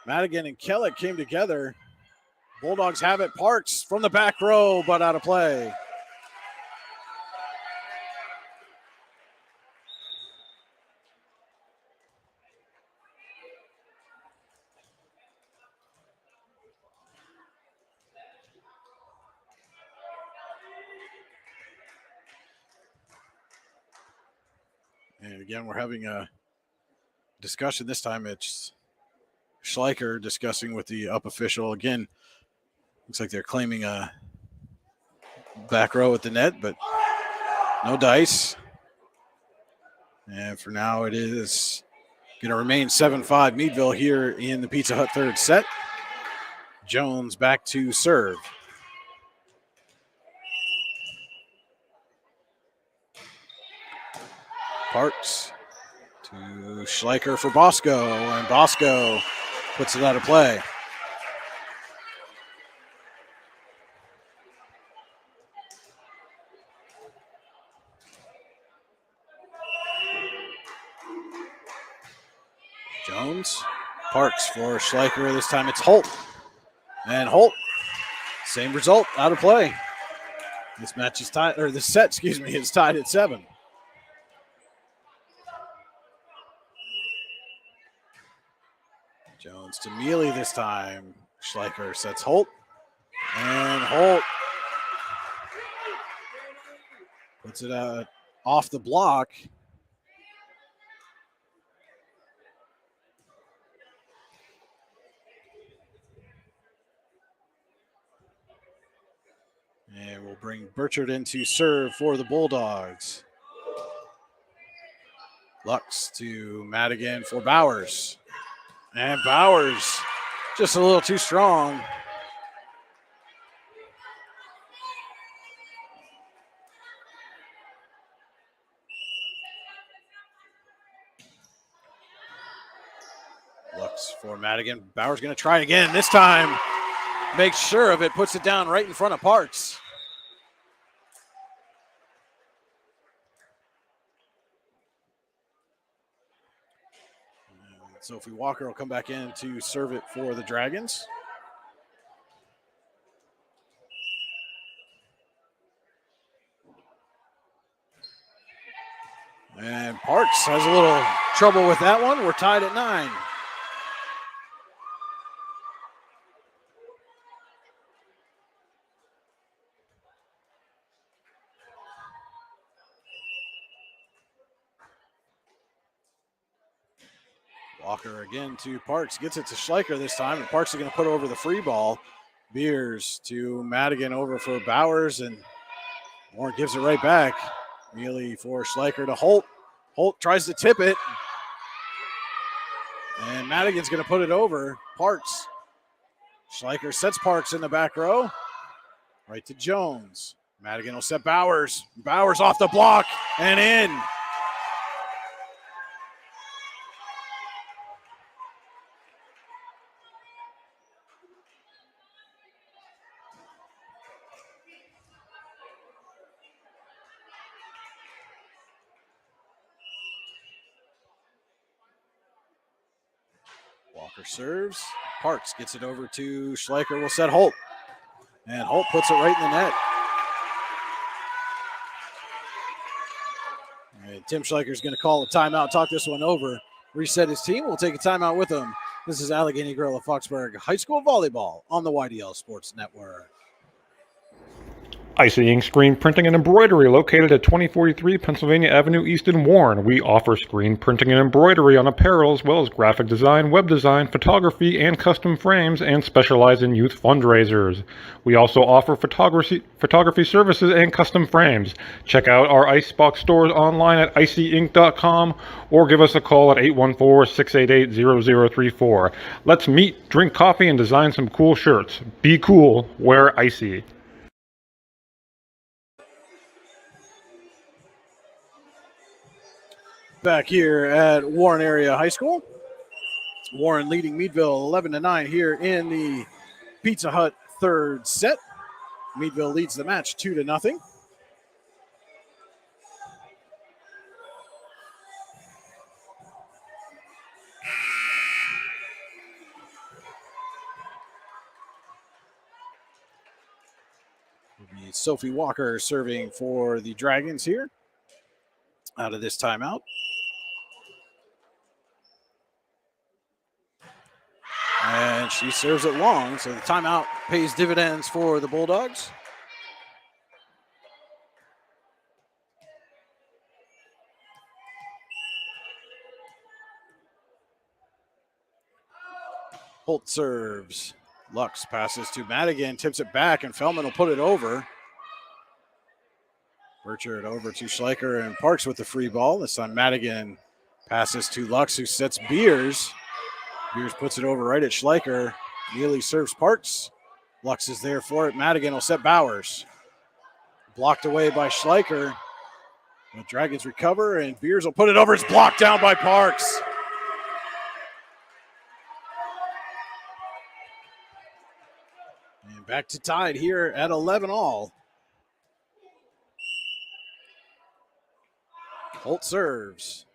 Madigan and Kellett came together. Bulldogs have it. Parks from the back row, but out of play. And again, we're having a discussion. This time it's Schleicher discussing with the up official. Again, looks like they're claiming a back row at the net, but no dice. And for now, it is going to remain 7-5 Meadville here in the Pizza Hut third set. Jones back to serve. Parks to Schleicher for Bosco, and Bosco puts it out of play. Jones, Parks for Schleicher. This time it's Holt. And Holt, same result, out of play. This match is tied, or this set, is tied at 7. Jones to Mealy this time. Schleicher sets Holt. And Holt puts it off the block. And we'll bring Burchard in to serve for the Bulldogs. Lux to Madigan for Bowers. And Bowers just a little too strong. Lux for Madigan. Bowers going to try again. This time makes sure of it, puts it down right in front of Parks. Sophie Walker will come back in to serve it for the Dragons. And Parks has a little trouble with that one. We're tied at 9. Walker again to Parks, gets it to Schleicher this time, and Parks is going to put over the free ball. Beers to Madigan over for Bowers, and Warren gives it right back. Mealy for Schleicher to Holt. Holt tries to tip it, and Madigan's going to put it over Parks. Schleicher sets Parks in the back row. Right to Jones. Madigan will set Bowers. Bowers off the block and in. Walker serves. Parks gets it over to Schleicher. Will set Holt. And Holt puts it right in the net. And Tim Schleicher's going to call a timeout, talk this one over, reset his team. We'll take a timeout with him. This is Allegheny Grill of Foxburg High School Volleyball on the YDL Sports Network. Icing, screen printing, and embroidery located at 2043 Pennsylvania Avenue East in Warren. We offer screen printing and embroidery on apparel as well as graphic design, web design, photography, and custom frames, and specialize in youth fundraisers. We also offer photography services and custom frames. Check out our Icebox stores online at icyinc.com or give us a call at 814-688-0034. Let's meet, drink coffee, and design some cool shirts. Be cool, wear Icy. Back here at Warren Area High School. Warren leading Meadville 11-9 here in the Pizza Hut third set. Meadville leads the match 2-0. Sophie Walker serving for the Dragons here out of this timeout. And she serves it long, so the timeout pays dividends for the Bulldogs. Holt serves. Lux passes to Madigan, tips it back, and Feldman will put it over. Burchard over to Schleicher, and Parks with the free ball. This time Madigan passes to Lux, who sets Beers. Beers puts it over right at Schleicher. Neely serves Parks. Lux is there for it. Madigan will set Bowers. Blocked away by Schleicher. The Dragons recover, and Beers will put it over. It's blocked down by Parks. And back to tied here at 11 all. Holt serves.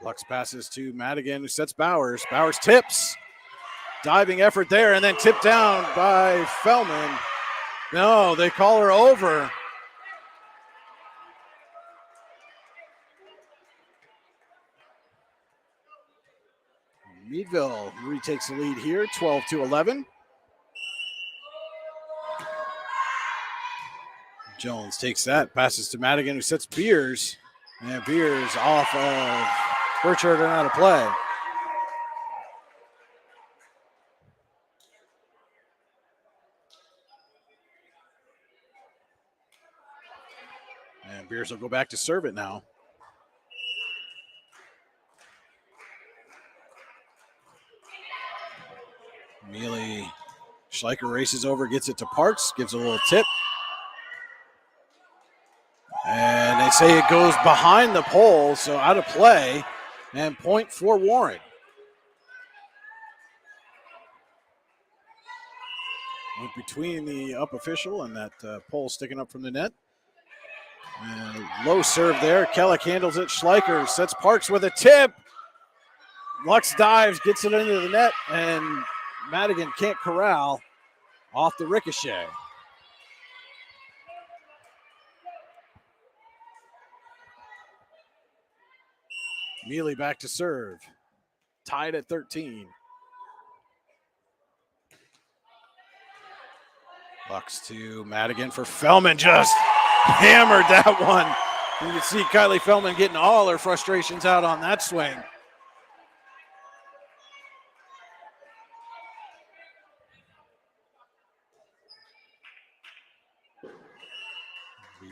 Lux passes to Madigan, who sets Bowers. Bowers tips. Diving effort there, and then tipped down by Fellman. No, they call her over. Meadville retakes the lead here, 12-11. Jones takes that, passes to Madigan, who sets Beers. And Beers off of Burchard and out of play. And Beers will go back to serve it now. Mealy, Schleicher races over, gets it to Parks, gives a little tip. And they say it goes behind the pole, so out of play, and point for Warren. Went between the up official and that pole sticking up from the net. And low serve there. Kellick handles it. Schleicher sets Parks with a tip. Lux dives, gets it into the net, and Madigan can't corral off the ricochet. Mealy back to serve. Tied at 13. Lux to Madigan for Fellman. Just hammered that one. You can see Kylie Fellman getting all her frustrations out on that swing.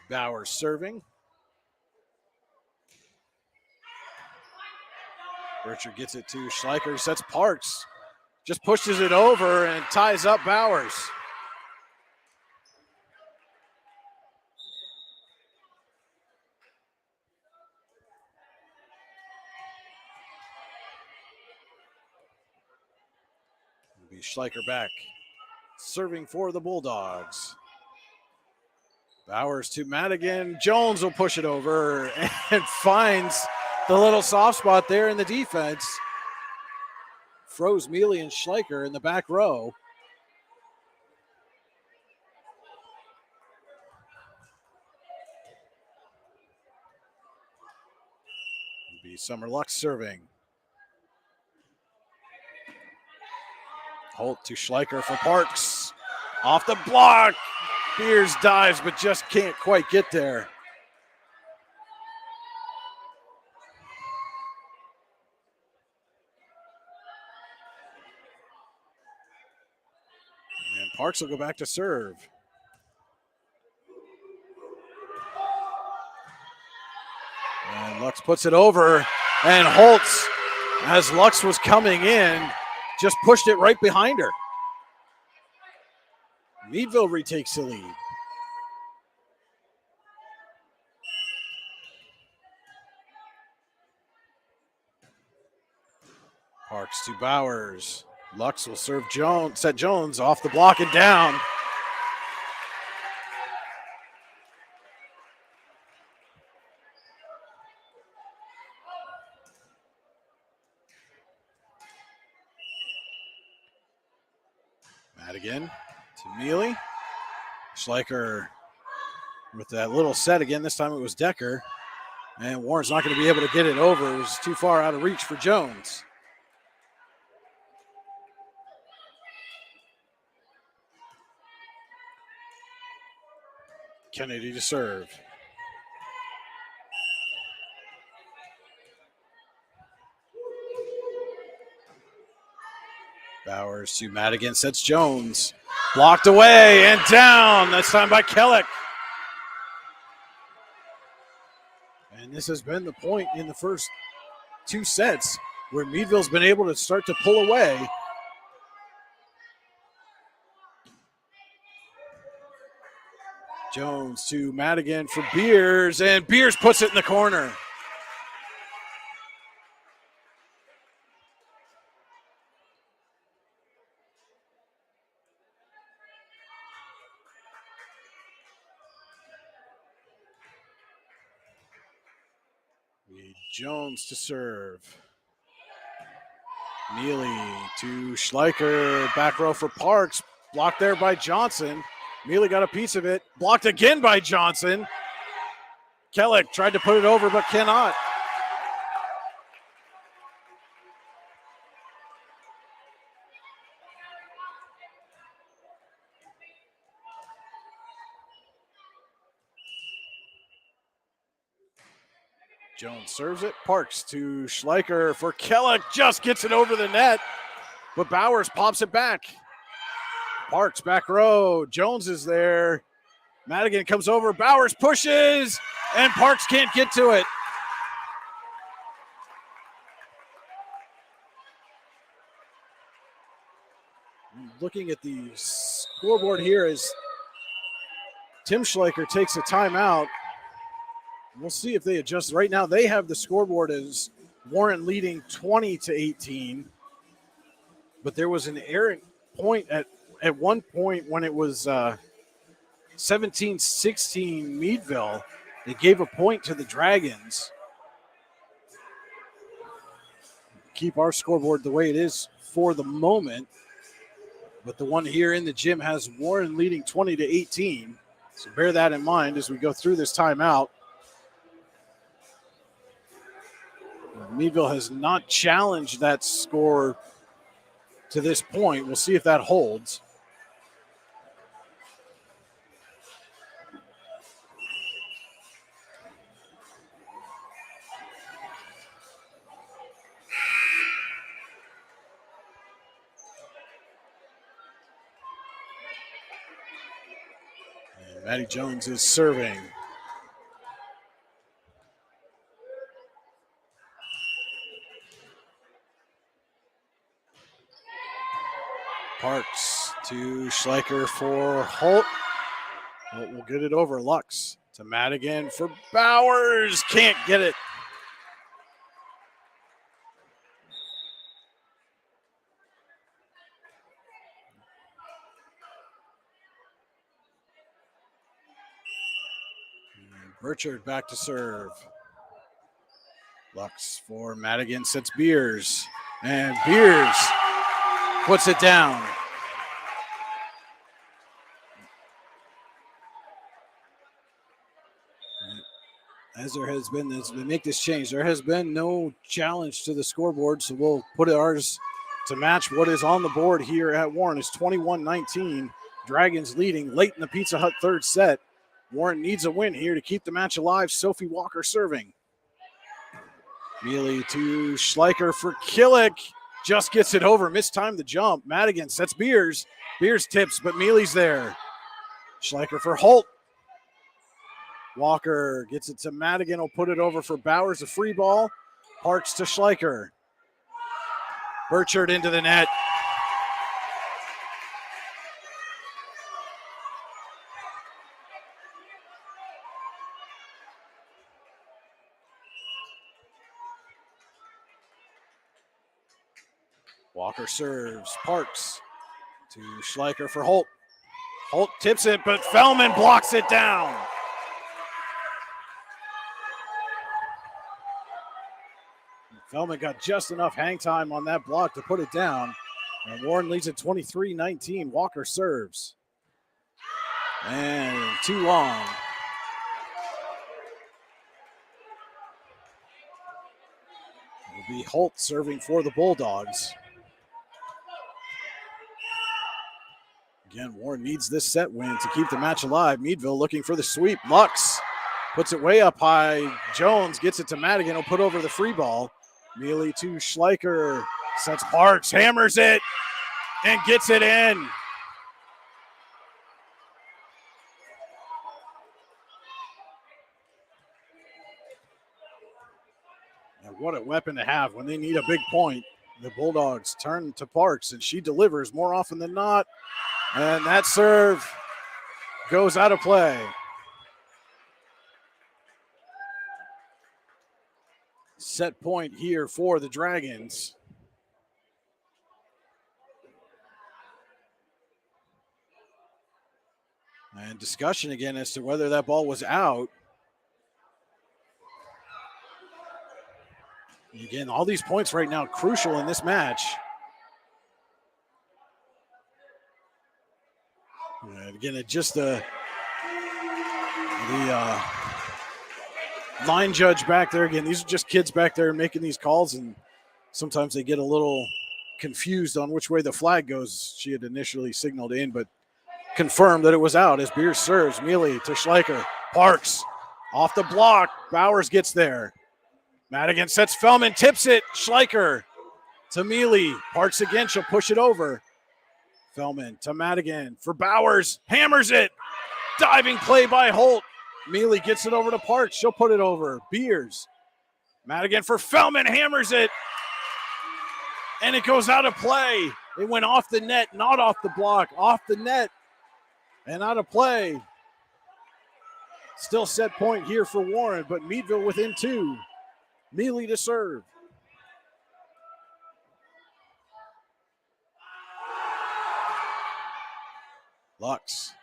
Bowers serving. Burchard gets it to Schleicher, sets Parks. Just pushes it over and ties up Bowers. It'll be Schleicher back, serving for the Bulldogs. Bowers to Madigan. Jones will push it over and finds the little soft spot there in the defense. Froze Mealy and Schleicher in the back row. It'll be Summer Lux serving. Holt to Schleicher for Parks. Off the block. Beers dives, but just can't quite get there. And Parks will go back to serve. And Lux puts it over, and Holtz, as Lux was coming in, just pushed it right behind her. Meadville retakes the lead. Parks to Bowers. Lux will serve Jones, set Jones off the block and down. Madigan to Mealy. Schleicher with that little set again. This time it was Decker. And Warren's not going to be able to get it over. It was too far out of reach for Jones. Kennedy to serve. Bowers to Madigan, sets Jones. Blocked away and down, this time by Kellick. And this has been the point in the first two sets where Meadville's been able to start to pull away. Jones to Madigan for Beers, and Beers puts it in the corner. Jones to serve. Neely to Schleicher, back row for Parks, blocked there by Johnson. Mealy got a piece of it, blocked again by Johnson. Kellick tried to put it over but cannot. Jones serves it. Parks to Schleicher for Kellick. Just gets it over the net, but Bowers pops it back. Parks back row. Jones is there. Madigan comes over. Bowers pushes, and Parks can't get to it. Looking at the scoreboard here as Tim Schleicher takes a timeout. We'll see if they adjust. Right now, they have the scoreboard as Warren leading 20-18. But there was an errant point at one point when it was 17-16 Meadville. They gave a point to the Dragons. Keep our scoreboard the way it is for the moment. But the one here in the gym has Warren leading 20-18. So bear that in mind as we go through this timeout. Meadville has not challenged that score to this point. We'll see if that holds. And Maddie Jones is serving. Parks to Schleicher for Holt. Holt will get it over. Lux to Madigan for Bowers. Can't get it. And Burchard back to serve. Lux for Madigan, sets Beers. And Beers puts it down. As there has been, as we make this change, there has been no challenge to the scoreboard, so we'll put ours to match what is on the board here at Warren. It's 21-19. Dragons leading late in the Pizza Hut third set. Warren needs a win here to keep the match alive. Sophie Walker serving. Mealy to Schleicher for Killick. Just gets it over, mistimed the jump. Madigan sets Beers. Beers tips, but Mealy's there. Schleicher for Holt. Walker gets it to Madigan. Will put it over for Bowers. A free ball. Parks to Schleicher. Burchard into the net. Walker serves. Parks to Schleicher for Holt. Holt tips it, but Fellman blocks it down. Fellman got just enough hang time on that block to put it down. And Warren leads at 23-19. Walker serves. And too long. It'll be Holt serving for the Bulldogs. Again, Warren needs this set win to keep the match alive. Meadville looking for the sweep. Lux puts it way up high. Jones gets it to Madigan. He'll put over the free ball. Mealy to Schleicher, sets Parks, hammers it, and gets it in. And what a weapon to have when they need a big point. The Bulldogs turn to Parks, and she delivers more often than not. And that serve goes out of play. Set point here for the Dragons. And discussion again as to whether that ball was out. Again, all these points right now crucial in this match. And again, just the line judge back there. Again, these are just kids back there making these calls, and sometimes they get a little confused on which way the flag goes. She had initially signaled in, but confirmed that it was out as Beers serves. Mealy to Schleicher. Parks off the block. Bowers gets there. Madigan sets Fellman, tips it. Schleicher to Mealy. Parks again. She'll push it over. Fellman to Madigan for Bowers. Hammers it. Diving play by Holt. Mealy gets it over to Parks. She'll put it over. Beers. Madigan for Fellman. Hammers it. And it goes out of play. It went off the net, not off the block. Off the net and out of play. Still set point here for Warren, but Meadville within 2. Mealy to serve. Lux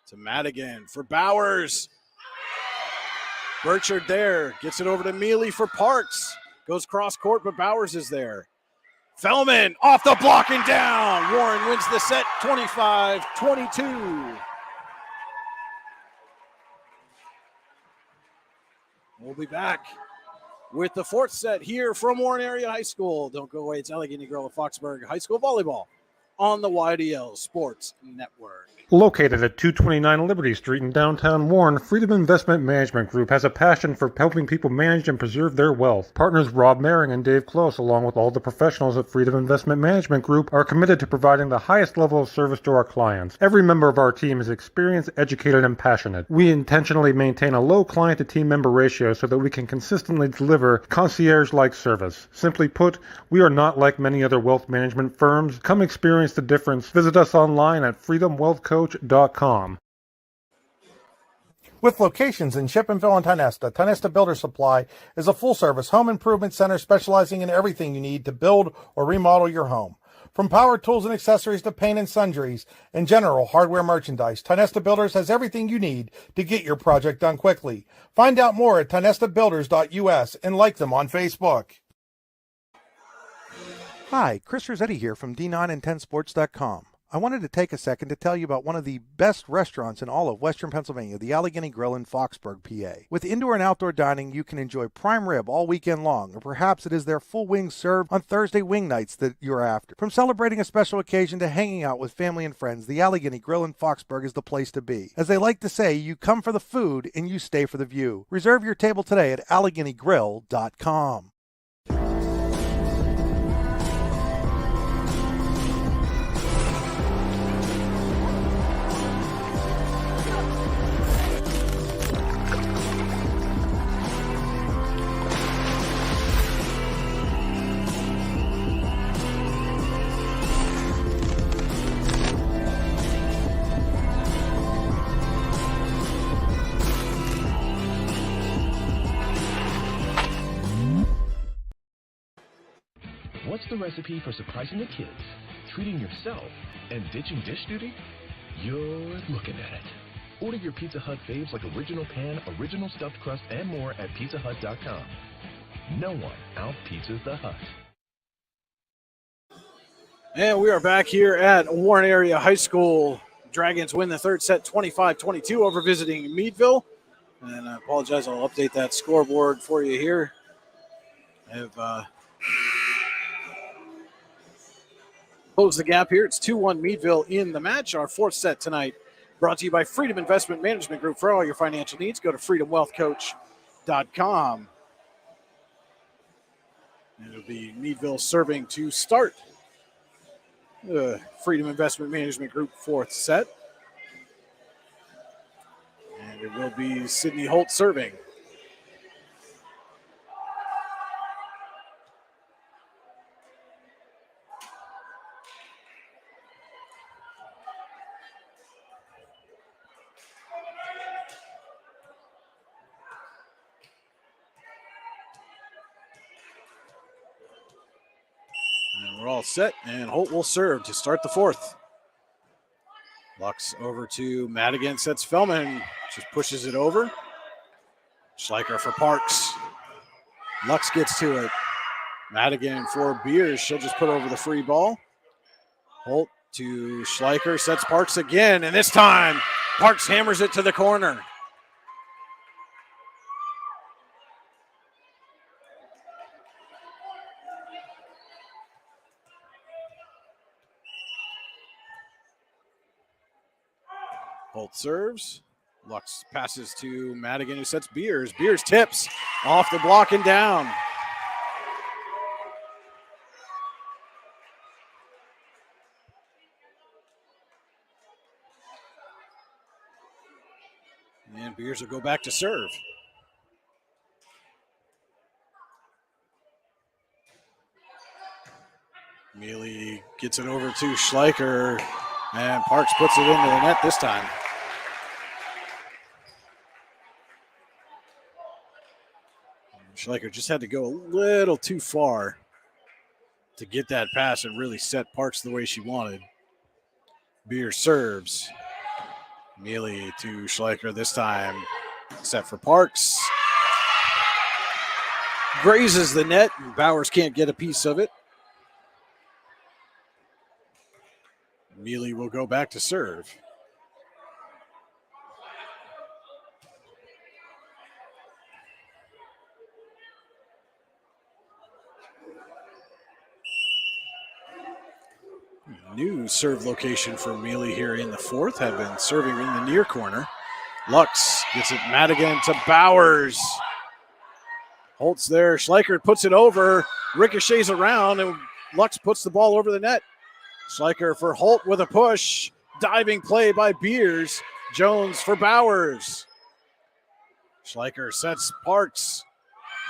to Madigan for Bowers. Burchard there. Gets it over to Mealy for Parks. Goes cross court, but Bowers is there. Fellman off the block and down. Warren wins the set 25-22. We'll be back with the 4th set here from Warren Area High School. Don't go away. It's Allegheny Girl of Foxburg High School Volleyball on the YDL Sports Network. Located at 229 Liberty Street in downtown Warren, Freedom Investment Management Group has a passion for helping people manage and preserve their wealth. Partners Rob Maring and Dave Close, along with all the professionals at Freedom Investment Management Group, are committed to providing the highest level of service to our clients. Every member of our team is experienced, educated, and passionate. We intentionally maintain a low client-to-team member ratio so that we can consistently deliver concierge-like service. Simply put, we are not like many other wealth management firms. Come experience the difference. Visit us online at freedomwealthcoach.com. With locations in Shippenville and Tionesta Builder Supply is a full-service home improvement center specializing in everything you need to build or remodel your home. From power tools and accessories to paint and sundries and general hardware merchandise, Tionesta Builders has everything you need to get your project done quickly. Find out more at tionestabuilders.us and like them on Facebook. Hi, Chris Rossetti here from D9and10sports.com. I wanted to take a second to tell you about one of the best restaurants in all of Western Pennsylvania, the Allegheny Grill in Foxburg, PA. With indoor and outdoor dining, you can enjoy prime rib all weekend long, or perhaps it is their full wings served on Thursday wing nights that you're after. From celebrating a special occasion to hanging out with family and friends, the Allegheny Grill in Foxburg is the place to be. As they like to say, you come for the food and you stay for the view. Reserve your table today at AlleghenyGrill.com. What's the recipe for surprising the kids, treating yourself, and ditching dish duty? You're looking at it. Order your Pizza Hut faves like original pan, original stuffed crust, and more at pizzahut.com. No one out-pizzas the Hut. And we are back here at Warren Area High School. Dragons win the 3rd set 25-22 over visiting Meadville. And I apologize, I'll update that scoreboard for you here. I have closed the gap here. It's 2-1 Meadville in the match. Our 4th set tonight brought to you by Freedom Investment Management Group. For all your financial needs, go to freedomwealthcoach.com. And it'll be Meadville serving to start the Freedom Investment Management Group 4th set. And it will be Sydney Holt serving. We're all set, and Holt will serve to start the fourth. Lux over to Madigan, sets Fellman, just pushes it over. Schleicher for Parks. Lux gets to it. Madigan for Beers. She'll just put over the free ball. Holt to Schleicher, sets Parks again, and this time Parks hammers it to the corner. Holt serves. Lux passes to Madigan, who sets Beers. Beers tips off the block and down. And Beers will go back to serve. Mealy gets it over to Schleicher, and Parks puts it into the net this time. Schleicher just had to go a little too far to get that pass and really set Parks the way she wanted. Beer serves. Mealy to Schleicher this time. Set for Parks. Grazes the net, and Bowers can't get a piece of it. Mealy will go back to serve. New serve location for Mealy here in the fourth. Have been serving in the near corner. Lux gets it Madigan to Bowers. Holt's there. Schleicher puts it over. Ricochets around, and Lux puts the ball over the net. Schleicher for Holt with a push. Diving play by Beers. Jones for Bowers. Schleicher sets Parks.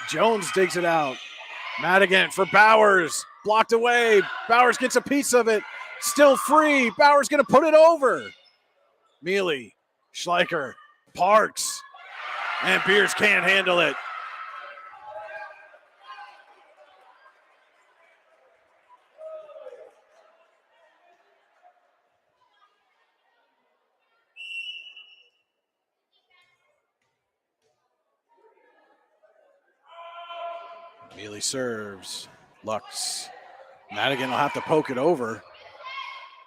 Jones digs it out. Madigan for Bowers. Blocked away. Bowers gets a piece of it. Still free. Bowers going to put it over. Mealy, Schleicher, Parks, and Beers can't handle it. Mealy serves. Lux. Madigan will have to poke it over.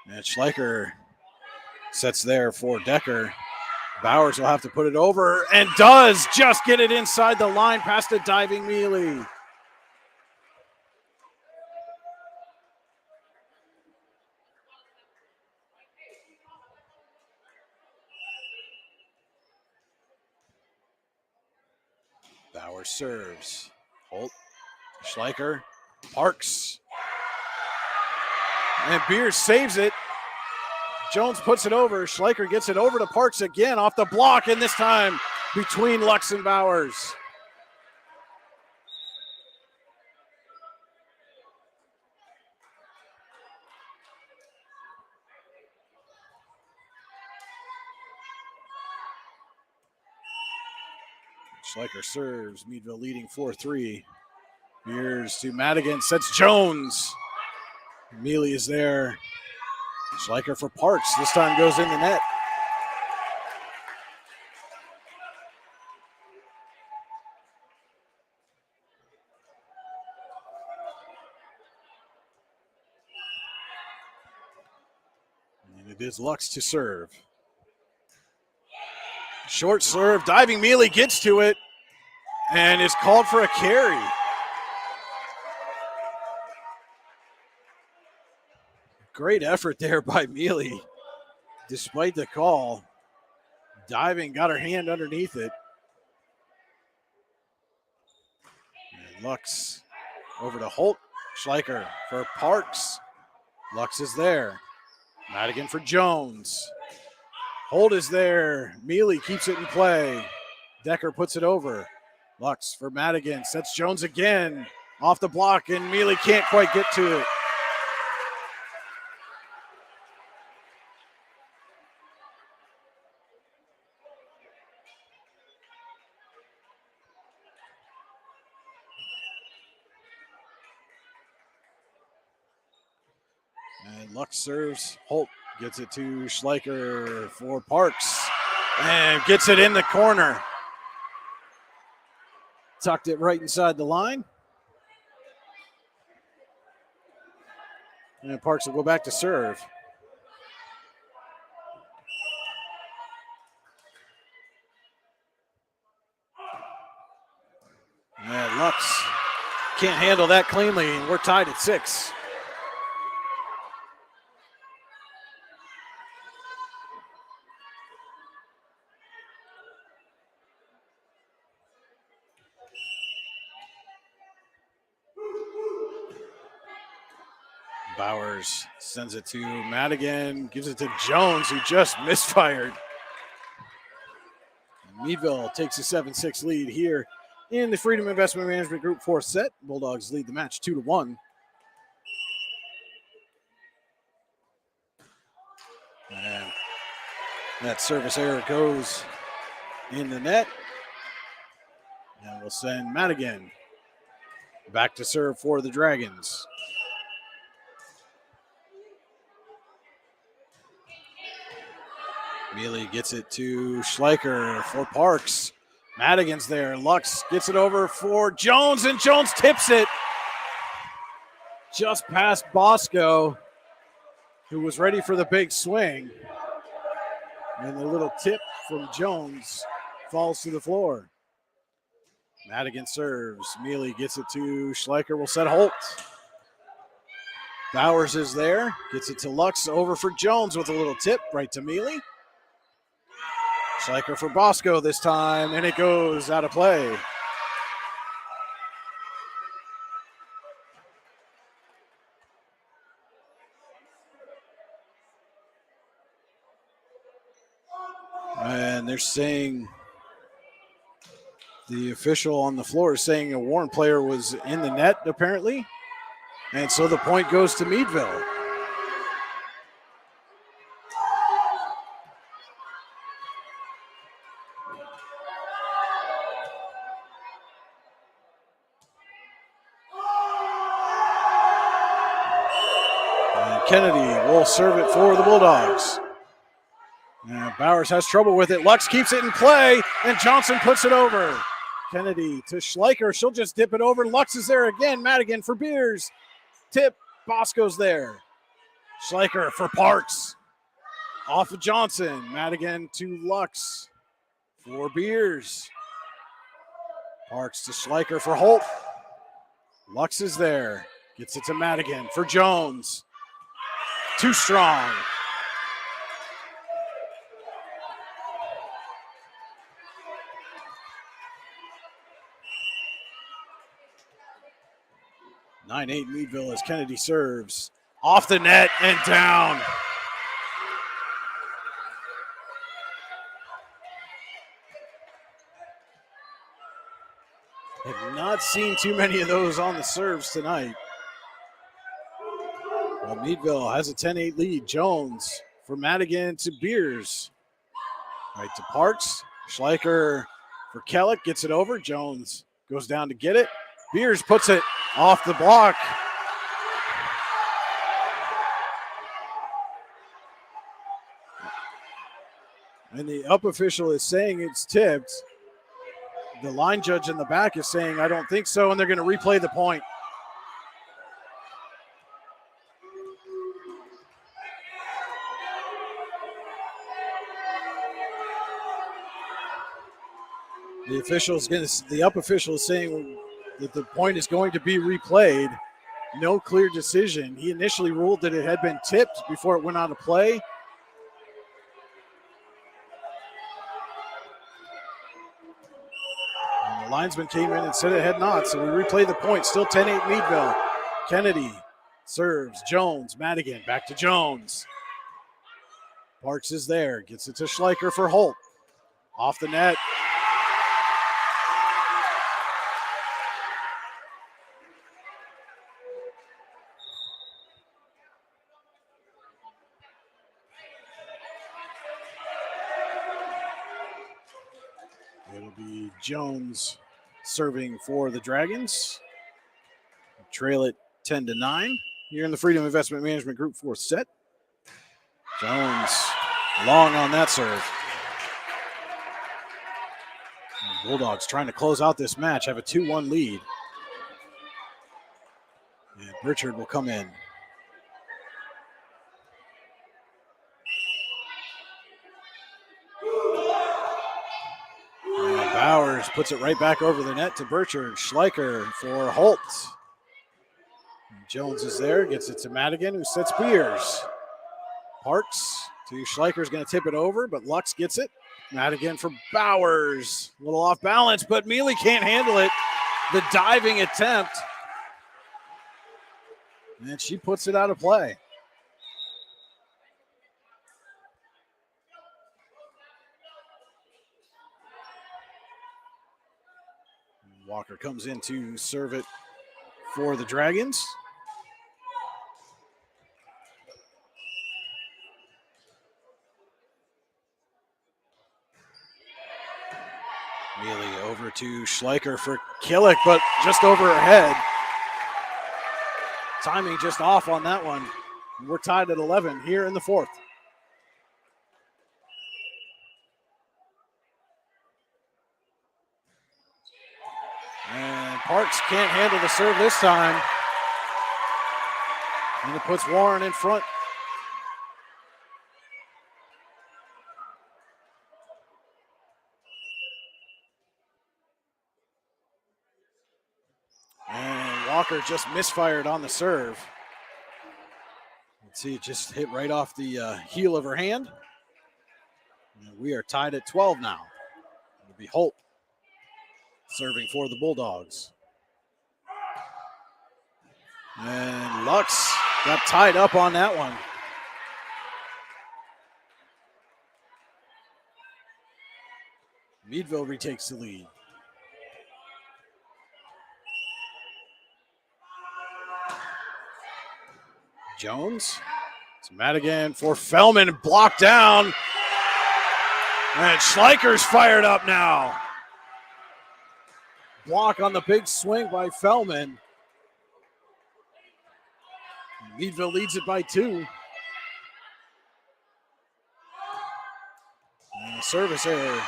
And Schleicher sets there for Decker. Bowers will have to put it over and does just get it inside the line past a diving Mealy. Bowers serves. Holt, Schleicher, Parks. And Beers saves it. Jones puts it over. Schleicher gets it over to Parks again off the block, and this time between Lux and Bowers. Schleicher serves. Meadville leading 4-3. Beers to Madigan, sets Jones. Mealy is there. Schleicher for Parks. This time goes in the net. And it is Lux to serve. Short serve. Diving Mealy gets to it and is called for a carry. Great effort there by Mealy, despite the call. Diving, got her hand underneath it. And Lux over to Holt. Schleicher for Parks. Lux is there. Madigan for Jones. Holt is there. Mealy keeps it in play. Decker puts it over. Lux for Madigan. Sets Jones again. Off the block, and Mealy can't quite get to it. Lux serves. Holt gets it to Schleicher for Parks and gets it in the corner. Tucked it right inside the line. And Parks will go back to serve. And Lux can't handle that cleanly, and we're tied at 6. Bowers sends it to Madigan, gives it to Jones, who just misfired. Meadville takes a 7-6 lead here in the Freedom Investment Management Group 4th set. Bulldogs lead the match 2-1. And that service error goes in the net. And we'll send Madigan back to serve for the Dragons. Mealy gets it to Schleicher for Parks. Madigan's there. Lux gets it over for Jones, and Jones tips it just past Bosco, who was ready for the big swing. And the little tip from Jones falls to the floor. Madigan serves. Mealy gets it to Schleicher. Will set Holt. Bowers is there. Gets it to Lux. Over for Jones with a little tip right to Mealy. Schleicher for Bosco this time, and it goes out of play. And they're saying, the official on the floor is saying a Warren player was in the net, apparently. And so the point goes to Meadville. Kennedy will serve it for the Bulldogs. Now Bowers has trouble with it. Lux keeps it in play, and Johnson puts it over. Kennedy to Schleicher. She'll just dip it over. Lux is there again. Madigan for Beers. Tip. Bosco's there. Schleicher for Parks. Off of Johnson. Madigan to Lux for Beers. Parks to Schleicher for Holt. Lux is there. Gets it to Madigan for Jones. Too strong. (9-8) Meadville as Kennedy serves. Off the net and down. Have not seen too many of those on the serves tonight. Well, Meadville has a 10-8 lead. Jones for Madigan to Beers. Right to Parks. Schleicher for Kellett. Gets it over. Jones goes down to get it. Beers puts it off the block. And the up official is saying it's tipped. The line judge in the back is saying, I don't think so, and they're going to replay the point. The up official is saying that the point is going to be replayed. No clear decision. He initially ruled that it had been tipped before it went out of play. And the linesman came in and said it had not, so we replay the point. Still 10-8 Meadville. Kennedy serves. Jones, Madigan, back to Jones. Parks is there. Gets it to Schleicher for Holt. Off the net. It'll be Jones serving for the Dragons. Trail it 10-9 here in the Freedom Investment Management Group 4th set. Jones long on that serve. And Bulldogs trying to close out this match, have a 2-1 lead. And Burchard will come in. And Bowers puts it right back over the net to Burchard. Schleicher for Holt. Jones is there, gets it to Madigan, who sets Beers. Parks to Schleicher's going to tip it over, but Lux gets it. Madigan for Bowers. A little off balance, but Mealy can't handle it. The diving attempt. And she puts it out of play. Walker comes in to serve it for the Dragons. Mealy over to Schleicher for Killick, but just over her head. Timing just off on that one. We're tied at 11 here in the 4th. And Parks can't handle the serve this time. And it puts Warren in front. And Walker just misfired on the serve. Let's see, it just hit right off the heel of her hand. And we are tied at 12 now. It'll be Holt serving for the Bulldogs. And Lux got tied up on that one. Meadville retakes the lead. Jones. It's Madigan for Fellman, blocked down. And Schleicher's fired up now. Block on the big swing by Fellman. Meadville leads it by 2. And a service error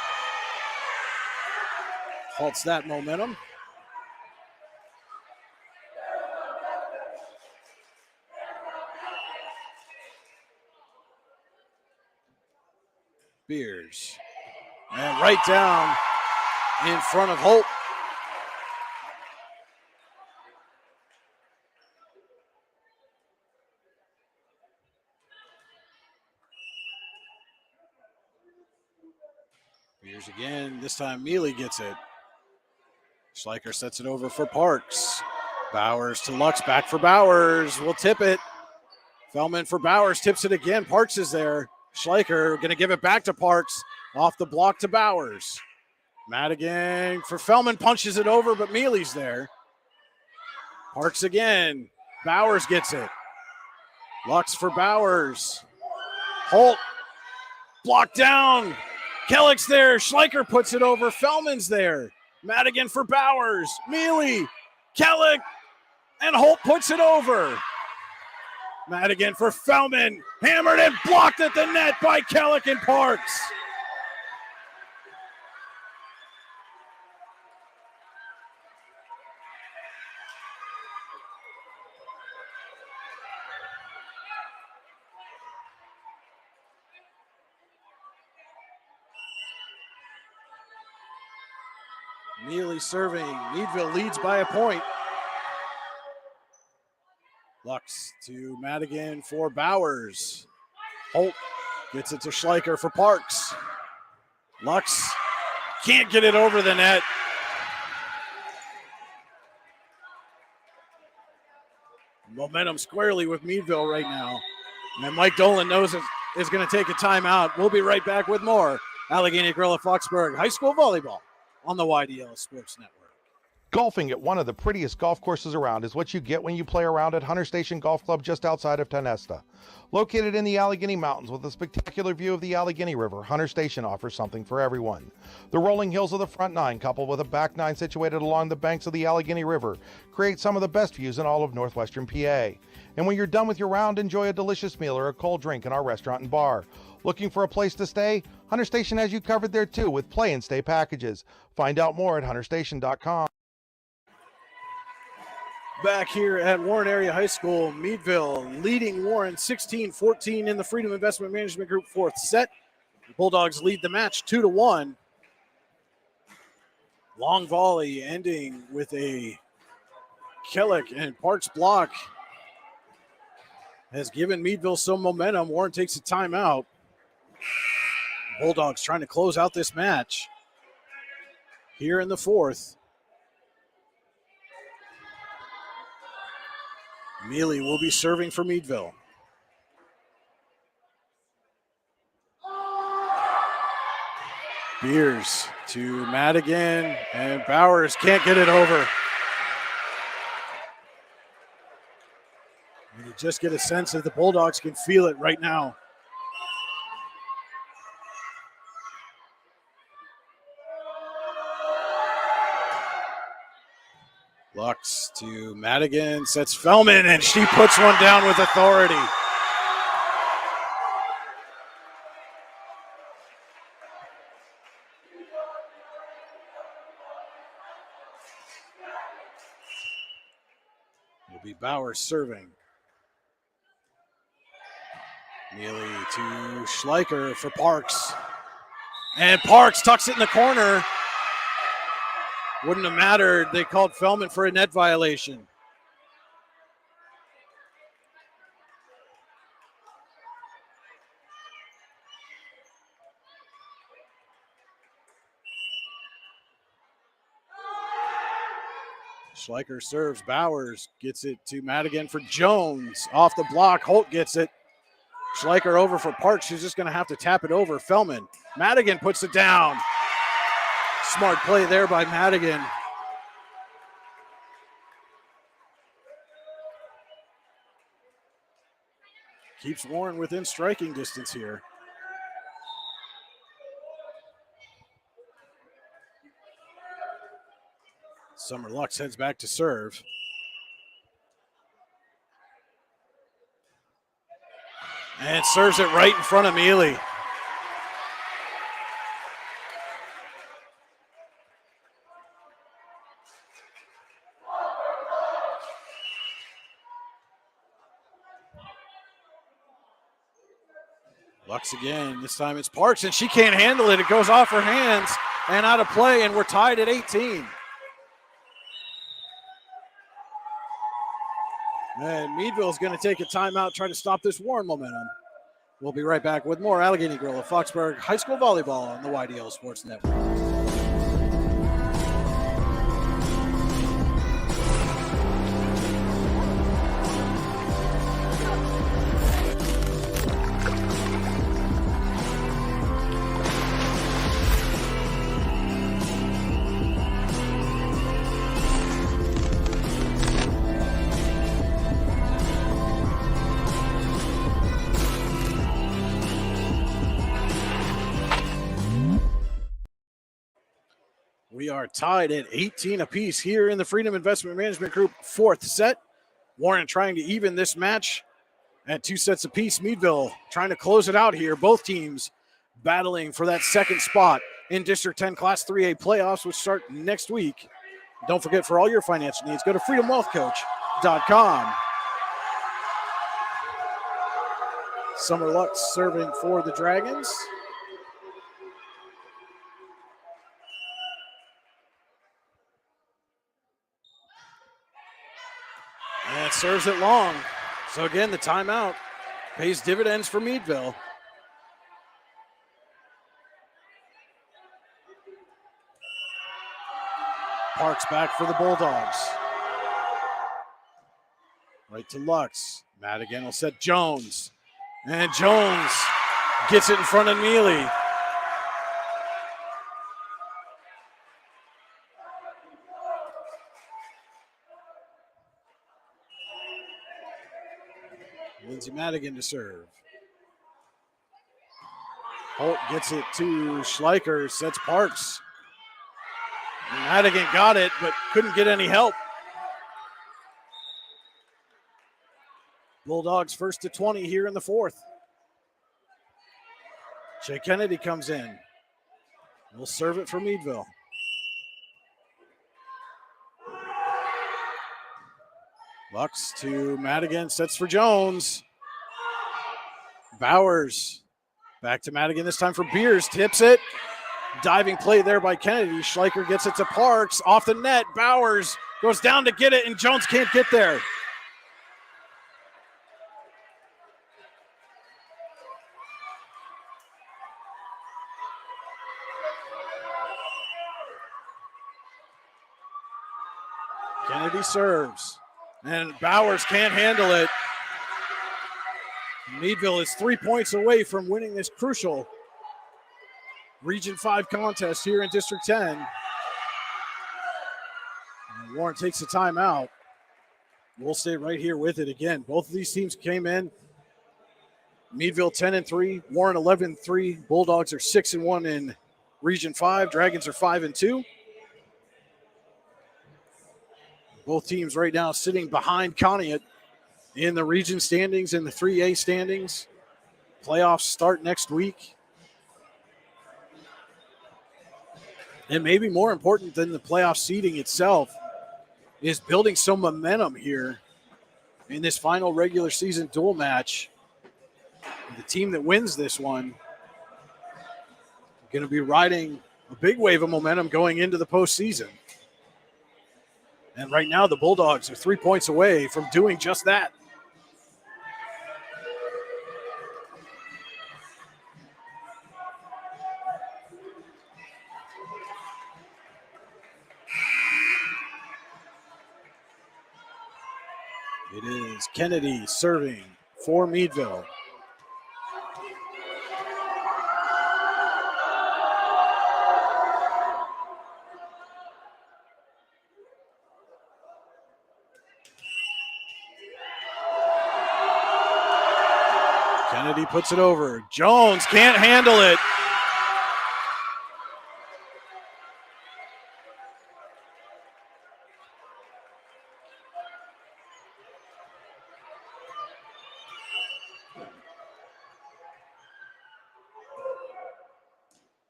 halts that momentum. Beers. And right down in front of Holt. Beers again. This time Mealy gets it. Schleicher sets it over for Parks. Bowers to Lux. Back for Bowers. We'll tip it. Fellman for Bowers. Tips it again. Parks is there. Schleicher going to give it back to Parks. Off the block to Bowers. Madigan for Fellman. Punches it over, but Mealy's there. Parks again. Bowers gets it. Lux for Bowers. Holt. Blocked down. Kellick's there. Schleicher puts it over. Fellman's there. Madigan for Bowers. Mealy. Kellick. And Holt puts it over. Madigan for Fellman. Hammered and blocked at the net by Kellick and Parks. Mealy serving. Meadville leads by a point. Lux to Madigan for Bowers. Holt gets it to Schleicher for Parks. Lux can't get it over the net. Momentum squarely with Meadville right now. And Mike Dolan knows it is going to take a timeout. We'll be right back with more Allegheny Gorilla Foxburg High School Volleyball on the YDL Sports Network. Golfing at one of the prettiest golf courses around is what you get when you play around at Hunter Station Golf Club just outside of Tonesta. Located in the Allegheny Mountains with a spectacular view of the Allegheny River, Hunter Station offers something for everyone. The rolling hills of the front nine, coupled with a back nine situated along the banks of the Allegheny River, create some of the best views in all of northwestern PA. And when you're done with your round, enjoy a delicious meal or a cold drink in our restaurant and bar. Looking for a place to stay? Hunter Station has you covered there too with play and stay packages. Find out more at hunterstation.com. Back here at Warren Area High School, Meadville leading Warren 16-14 in the Freedom Investment Management Group fourth set. The Bulldogs lead the match 2-1. Long volley ending with a Kellick and Parks block has given Meadville some momentum. Warren takes a timeout. Bulldogs trying to close out this match here in the fourth. Mealy will be serving for Meadville. Beers to Madigan, and Bowers can't get it over. You just get a sense that the Bulldogs can feel it right now. Lux to Madigan, sets Fellman, and she puts one down with authority. Will be Bowers serving. Mealy to Schleicher for Parks. And Parks tucks it in the corner. Wouldn't have mattered. They called Fellman for a net violation. Schleicher serves. Bowers gets it to Madigan for Jones. Off the block. Holt gets it. Schleicher over for Parks. She's just going to have to tap it over. Fellman. Madigan puts it down. Smart play there by Madigan. Keeps Warren within striking distance here. Summer Lux heads back to serve. And serves it right in front of Mealy. Lux again. This time it's Parks, and she can't handle it. It goes off her hands and out of play, and we're tied at 18. And Meadville's going to take a timeout, try to stop this Warren momentum. We'll be right back with more Allegheny Grill of Foxburg High School Volleyball on the YDL Sports Network. We are tied at 18 apiece here in the Freedom Investment Management Group fourth set. Warren trying to even this match at 2 sets apiece. Meadville trying to close it out here. Both teams battling for that second spot in District 10 Class 3A playoffs, which start next week. Don't forget, for all your financial needs, go to freedomwealthcoach.com. Summer Lux serving for the Dragons. And serves it long. So again, the timeout pays dividends for Meadville. Parks back for the Bulldogs. Right to Lux. Madigan will set Jones. And Jones gets it in front of Mealy. Lindsay Madigan to serve. Holt gets it to Schleicher, sets Parks. And Madigan got it, but couldn't get any help. Bulldogs first to 20 here in the fourth. Shea Kennedy comes in. We'll serve it for Meadville. Lux to Madigan, sets for Jones. Bowers back to Madigan, this time for Beers, tips it. Diving play there by Kennedy. Schleicher gets it to Parks, off the net. Bowers goes down to get it, and Jones can't get there. Kennedy serves, and Bowers can't handle it. Meadville is 3 points away from winning this crucial Region 5 contest here in District 10. And Warren takes a timeout. We'll stay right here with it again. Both of these teams came in. Meadville 10-3, Warren 11-3. Bulldogs are 6-1 in Region 5. Dragons are 5-2. Both teams right now sitting behind Conneaut in the region standings, in the 3A standings. Playoffs start next week. And maybe more important than the playoff seeding itself is building some momentum here in this final regular season dual match. The team that wins this one is going to be riding a big wave of momentum going into the postseason. And right now, the Bulldogs are 3 points away from doing just that. It is Kennedy serving for Meadville. Kennedy puts it over. Jones can't handle it.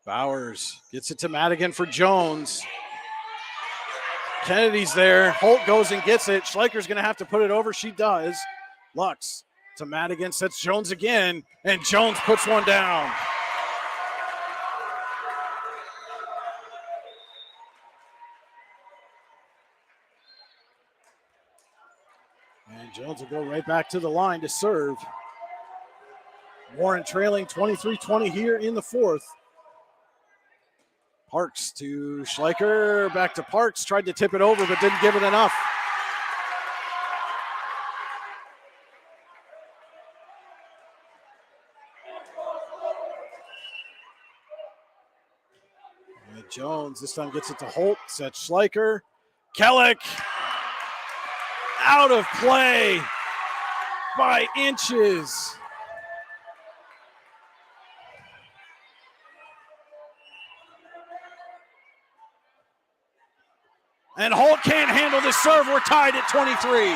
Bowers gets it to Madigan for Jones. Kennedy's there. Holt goes and gets it. Schleicher's going to have to put it over. She does. Lux to Madigan, sets Jones again, and Jones puts one down. And Jones will go right back to the line to serve. Warren trailing 23-20 here in the fourth. Parks to Schleicher, back to Parks, tried to tip it over but didn't give it enough. And Jones this time gets it to Holt, sets Schleicher. Kellick out of play by inches. And Holt can't handle the serve. We're tied at 23.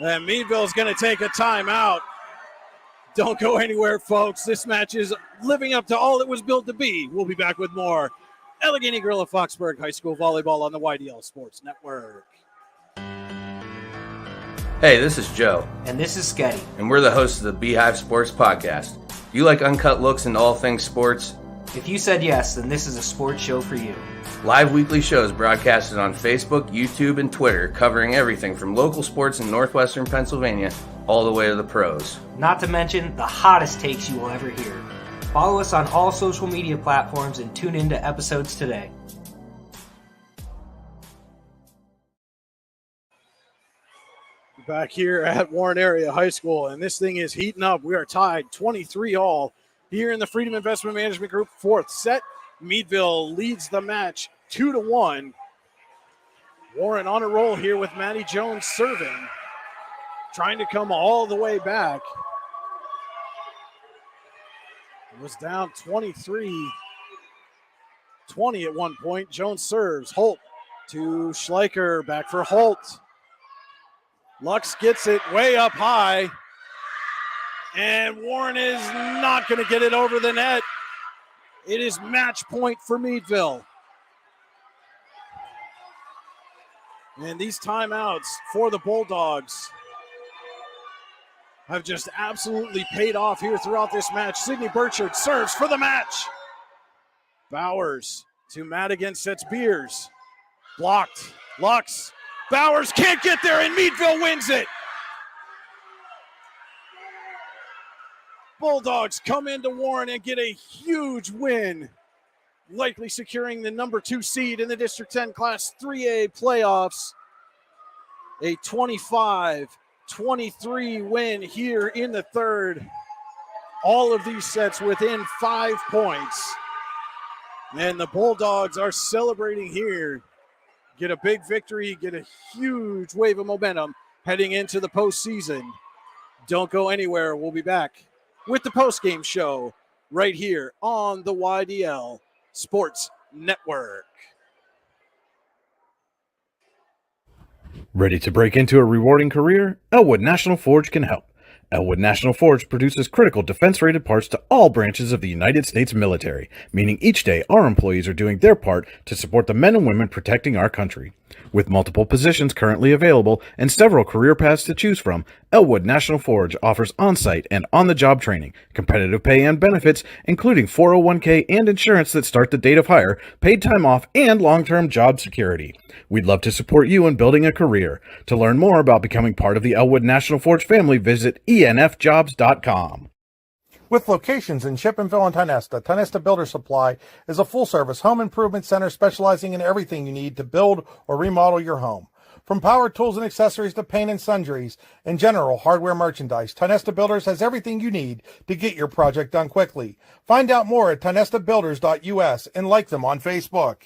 And Meadville's going to take a timeout. Don't go anywhere, folks. This match is living up to all it was built to be. We'll be back with more Allegheny Grill Foxburg High School Volleyball on the YDL Sports Network. Hey, this is Joe. And this is Sketty. And we're the hosts of the Beehive Sports Podcast. You like uncut looks into all things sports? If you said yes, then this is a sports show for you. Live weekly shows broadcasted on Facebook, YouTube, and Twitter, covering everything from local sports in northwestern Pennsylvania all the way to the pros. Not to mention the hottest takes you will ever hear. Follow us on all social media platforms and tune into episodes today. Back here at Warren Area High School, and this thing is heating up. We are tied 23-all here in the Freedom Investment Management Group fourth set. Meadville leads the match 2-1. Warren on a roll here with Maddie Jones serving, trying to come all the way back. It was down 23-20 at one point. Jones serves. Holt to Schleicher. Back for Holt. Lux gets it way up high. And Warren is not going to get it over the net. It is match point for Meadville. And these timeouts for the Bulldogs have just absolutely paid off here throughout this match. Sydney Burchard serves for the match. Bowers to Madigan, sets Beers. Blocked. Lux. Bowers can't get there, and Meadville wins it. Bulldogs come into Warren and get a huge win, likely securing the number 2 seed in the District 10 Class 3A playoffs. A 25-23 win here in the third. All of these sets within 5 points. And the Bulldogs are celebrating here. Get a big victory, get a huge wave of momentum heading into the postseason. Don't go anywhere. We'll be back with the postgame show right here on the YDL Sports Network. Ready to break into a rewarding career? Elwood National Forge can help. Elwood National Forge produces critical defense-rated parts to all branches of the United States military, meaning each day our employees are doing their part to support the men and women protecting our country. With multiple positions currently available and several career paths to choose from, Elwood National Forge offers on-site and on-the-job training, competitive pay and benefits, including 401k and insurance that start the date of hire, paid time off, and long-term job security. We'd love to support you in building a career. To learn more about becoming part of the Elwood National Forge family, visit enfjobs.com. With locations in Chippenville and Tionesta Builder Supply is a full-service home improvement center specializing in everything you need to build or remodel your home. From power tools and accessories to paint and sundries and general hardware merchandise, Tionesta Builders has everything you need to get your project done quickly. Find out more at tionestabuilders.us and like them on Facebook.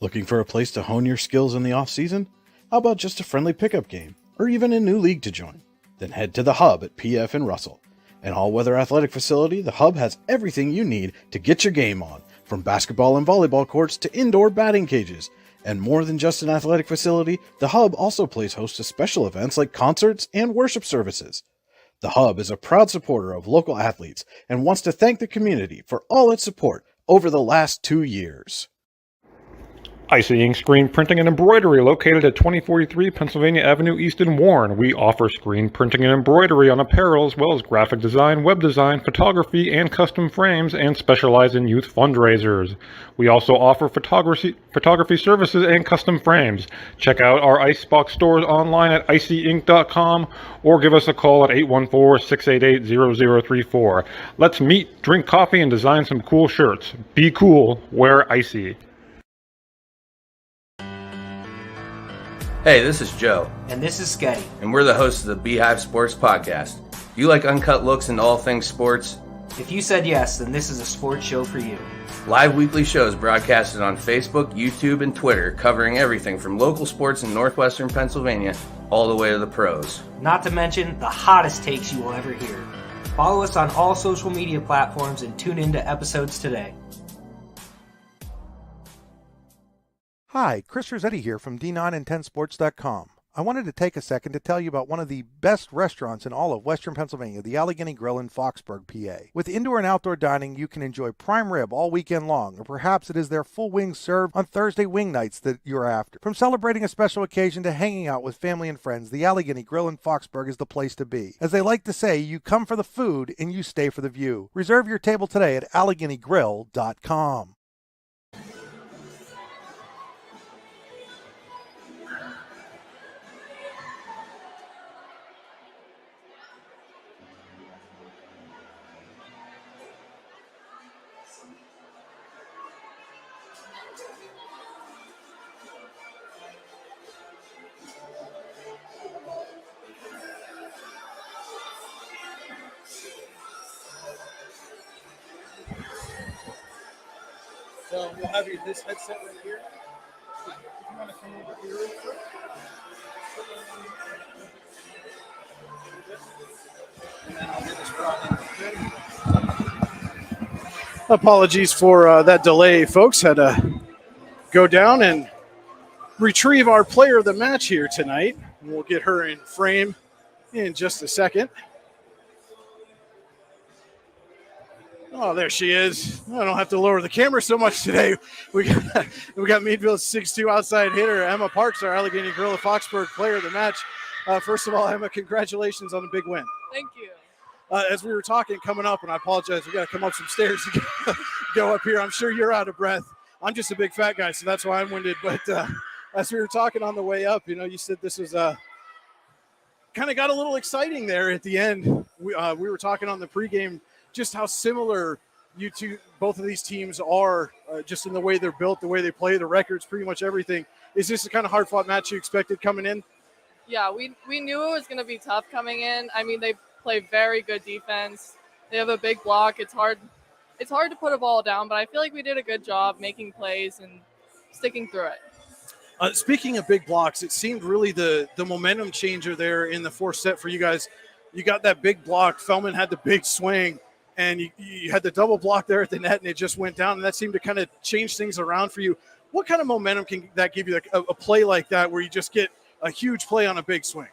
Looking for a place to hone your skills in the off-season? How about just a friendly pickup game, or even a new league to join? Then head to the Hub at PF in Russell. An all-weather athletic facility, the Hub has everything you need to get your game on, from basketball and volleyball courts to indoor batting cages. And more than just an athletic facility, the Hub also plays host to special events like concerts and worship services. The Hub is a proud supporter of local athletes and wants to thank the community for all its support over the last 2 years. Icy Ink Screen Printing and Embroidery, located at 2043 Pennsylvania Avenue East in Warren. We offer screen printing and embroidery on apparel, as well as graphic design, web design, photography, and custom frames, and specialize in youth fundraisers. We also offer photography services and custom frames. Check out our Icebox stores online at icyink.com or give us a call at 814-688-0034. Let's meet, drink coffee, and design some cool shirts. Be cool, wear Icy. Hey, this is Joe. And this is Sketty. And we're the hosts of the Beehive Sports Podcast. Do you like uncut looks into all things sports? If you said yes, then this is a sports show for you. Live weekly shows broadcasted on Facebook, YouTube, and Twitter, covering everything from local sports in northwestern Pennsylvania all the way to the pros. Not to mention the hottest takes you will ever hear. Follow us on all social media platforms and tune into episodes today. Hi, Chris Rossetti here from D9and10sports.com. I wanted to take a second to tell you about one of the best restaurants in all of Western Pennsylvania, the Allegheny Grill in Foxburg, PA. With indoor and outdoor dining, you can enjoy prime rib all weekend long, or perhaps it is their full wings served on Thursday wing nights that you're after. From celebrating a special occasion to hanging out with family and friends, the Allegheny Grill in Foxburg is the place to be. As they like to say, you come for the food and you stay for the view. Reserve your table today at AlleghenyGrill.com. we'll have you this headset right here. If you want to come over here real quick. And then I'll get this brought in. Apologies for that delay, folks. Had to go down and retrieve our player of the match here tonight. We'll get her in frame in just a second. Oh, there she is. I don't have to lower the camera so much today. We got Meadville's 6'2" outside hitter, Emma Parks, our Allegheny Gorilla Foxburg player of the match. First of all, Emma, congratulations on the big win. Thank you. As we were talking coming up, and I apologize, we got to come up some stairs to go up here. I'm sure you're out of breath. I'm just a big fat guy, so that's why I'm winded. But as we were talking on the way up, you said this was kind of got a little exciting there at the end. We were talking on the pregame just how similar you two, both of these teams are, just in the way they're built, the way they play, the records, pretty much everything. Is this the kind of hard-fought match you expected coming in? Yeah, we knew it was going to be tough coming in. I mean, they play very good defense. They have a big block. It's hard to put a ball down, but I feel like we did a good job making plays and sticking through it. Speaking of big blocks, it seemed really the momentum changer there in the fourth set for you guys. You got that big block. Feldman had the big swing, and you had the double block there at the net, and it just went down, and that seemed to kind of change things around for you. What kind of momentum can that give you, like a play like that where you just get a huge play on a big swing?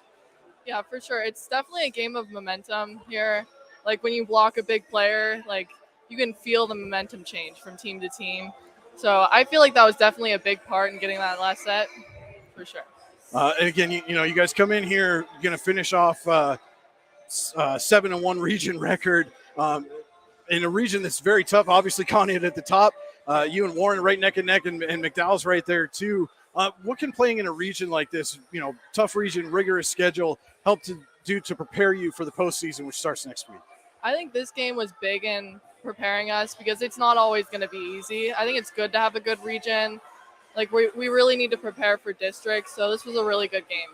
Yeah, for sure. It's definitely a game of momentum here. Like when you block a big player, like you can feel the momentum change from team to team. So I feel like that was definitely a big part in getting that last set, for sure. And again, you guys come in here, you're going to finish off 7-1 region record in a region that's very tough. Obviously, Conneaut at the top, you and Warren right neck and neck, and McDowell's right there too. What can playing in a region like this, tough region, rigorous schedule, help to do to prepare you for the postseason, which starts next week? I think this game was big in preparing us because it's not always going to be easy. I think it's good to have a good region. Like we really need to prepare for districts, so this was a really good game.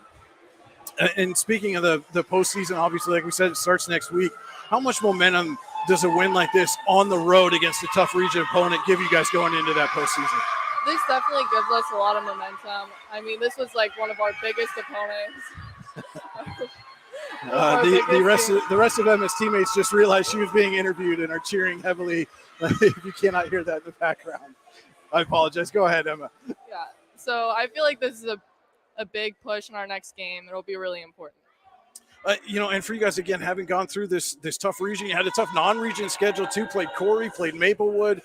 And speaking of the postseason, obviously, like we said, it starts next week. How much momentum does a win like this on the road against a tough region opponent give you guys going into that postseason? This definitely gives us a lot of momentum. I mean, this was like one of our biggest opponents. The rest of Emma's teammates just realized she was being interviewed and are cheering heavily. If you cannot hear that in the background, I apologize. Go ahead, Emma. Yeah. So I feel like this is a big push in our next game. It'll be really important. And for you guys, again, having gone through this tough region, you had a tough non-region schedule too. Played Corey, played Maplewood,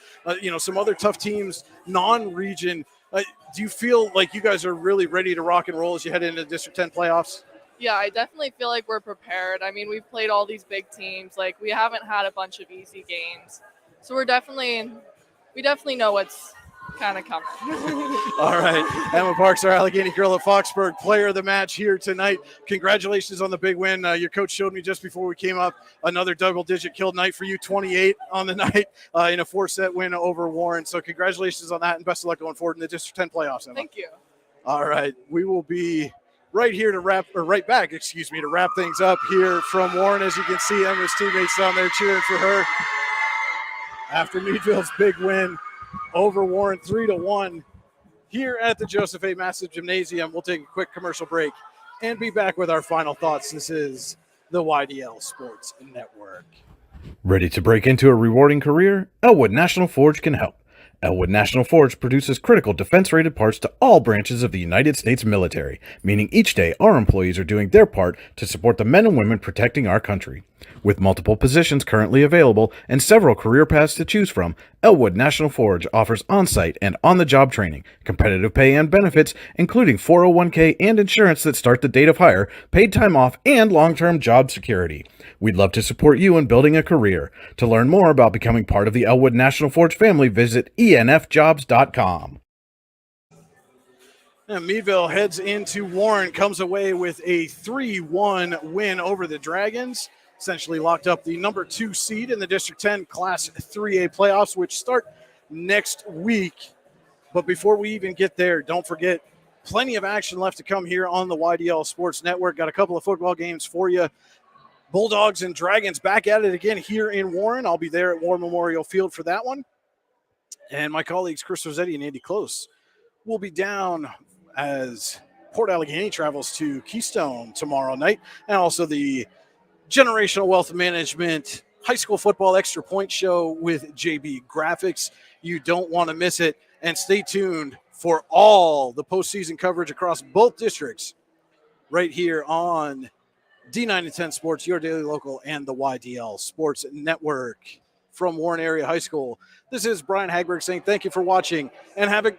some other tough teams non-region. Do you feel like you guys are really ready to rock and roll as you head into District 10 playoffs? Yeah, I definitely feel like we're prepared. I mean, we've played all these big teams. Like, we haven't had a bunch of easy games. So we definitely know what's kind of coming. All right. Emma Parks, our Allegheny Gorilla Foxburg player of the match here tonight. Congratulations on the big win. Your coach showed me just before we came up another double-digit kill night for you, 28 on the night in a 4-set win over Warren. So congratulations on that, and best of luck going forward in the District 10 playoffs, Emma. Thank you. All right. We will be right back to wrap things up here from Warren. As you can see, Emma's teammates down there cheering for her after Meadville's big win over Warren 3-1 here at the Joseph A. Massive Gymnasium. We'll take a quick commercial break and be back with our final thoughts. This is the YDL Sports Network. Ready to break into a rewarding career? Elwood National Forge can help. Elwood National Forge produces critical defense-rated parts to all branches of the United States military, meaning each day our employees are doing their part to support the men and women protecting our country. With multiple positions currently available and several career paths to choose from, Elwood National Forge offers on-site and on-the-job training, competitive pay and benefits, including 401k and insurance that start the date of hire, paid time off, and long-term job security. We'd love to support you in building a career. To learn more about becoming part of the Elwood National Forge family, visit enfjobs.com. Now, Meadville heads into Warren, comes away with a 3-1 win over the Dragons. Essentially locked up the number 2 seed in the District 10 Class 3A playoffs, which start next week. But before we even get there, don't forget, plenty of action left to come here on the YDL Sports Network. Got a couple of football games for you. Bulldogs and Dragons back at it again here in Warren. I'll be there at War Memorial Field for that one. And my colleagues Chris Rossetti and Andy Close will be down as Port Allegheny travels to Keystone tomorrow night, and also the Generational Wealth Management High School Football Extra Point Show with JB Graphics. You don't want to miss it, and stay tuned for all the postseason coverage across both districts right here on D9 and 10 Sports, your daily local, and the YDL Sports Network. From Warren Area High School, this is Brian Hagberg saying thank you for watching and have a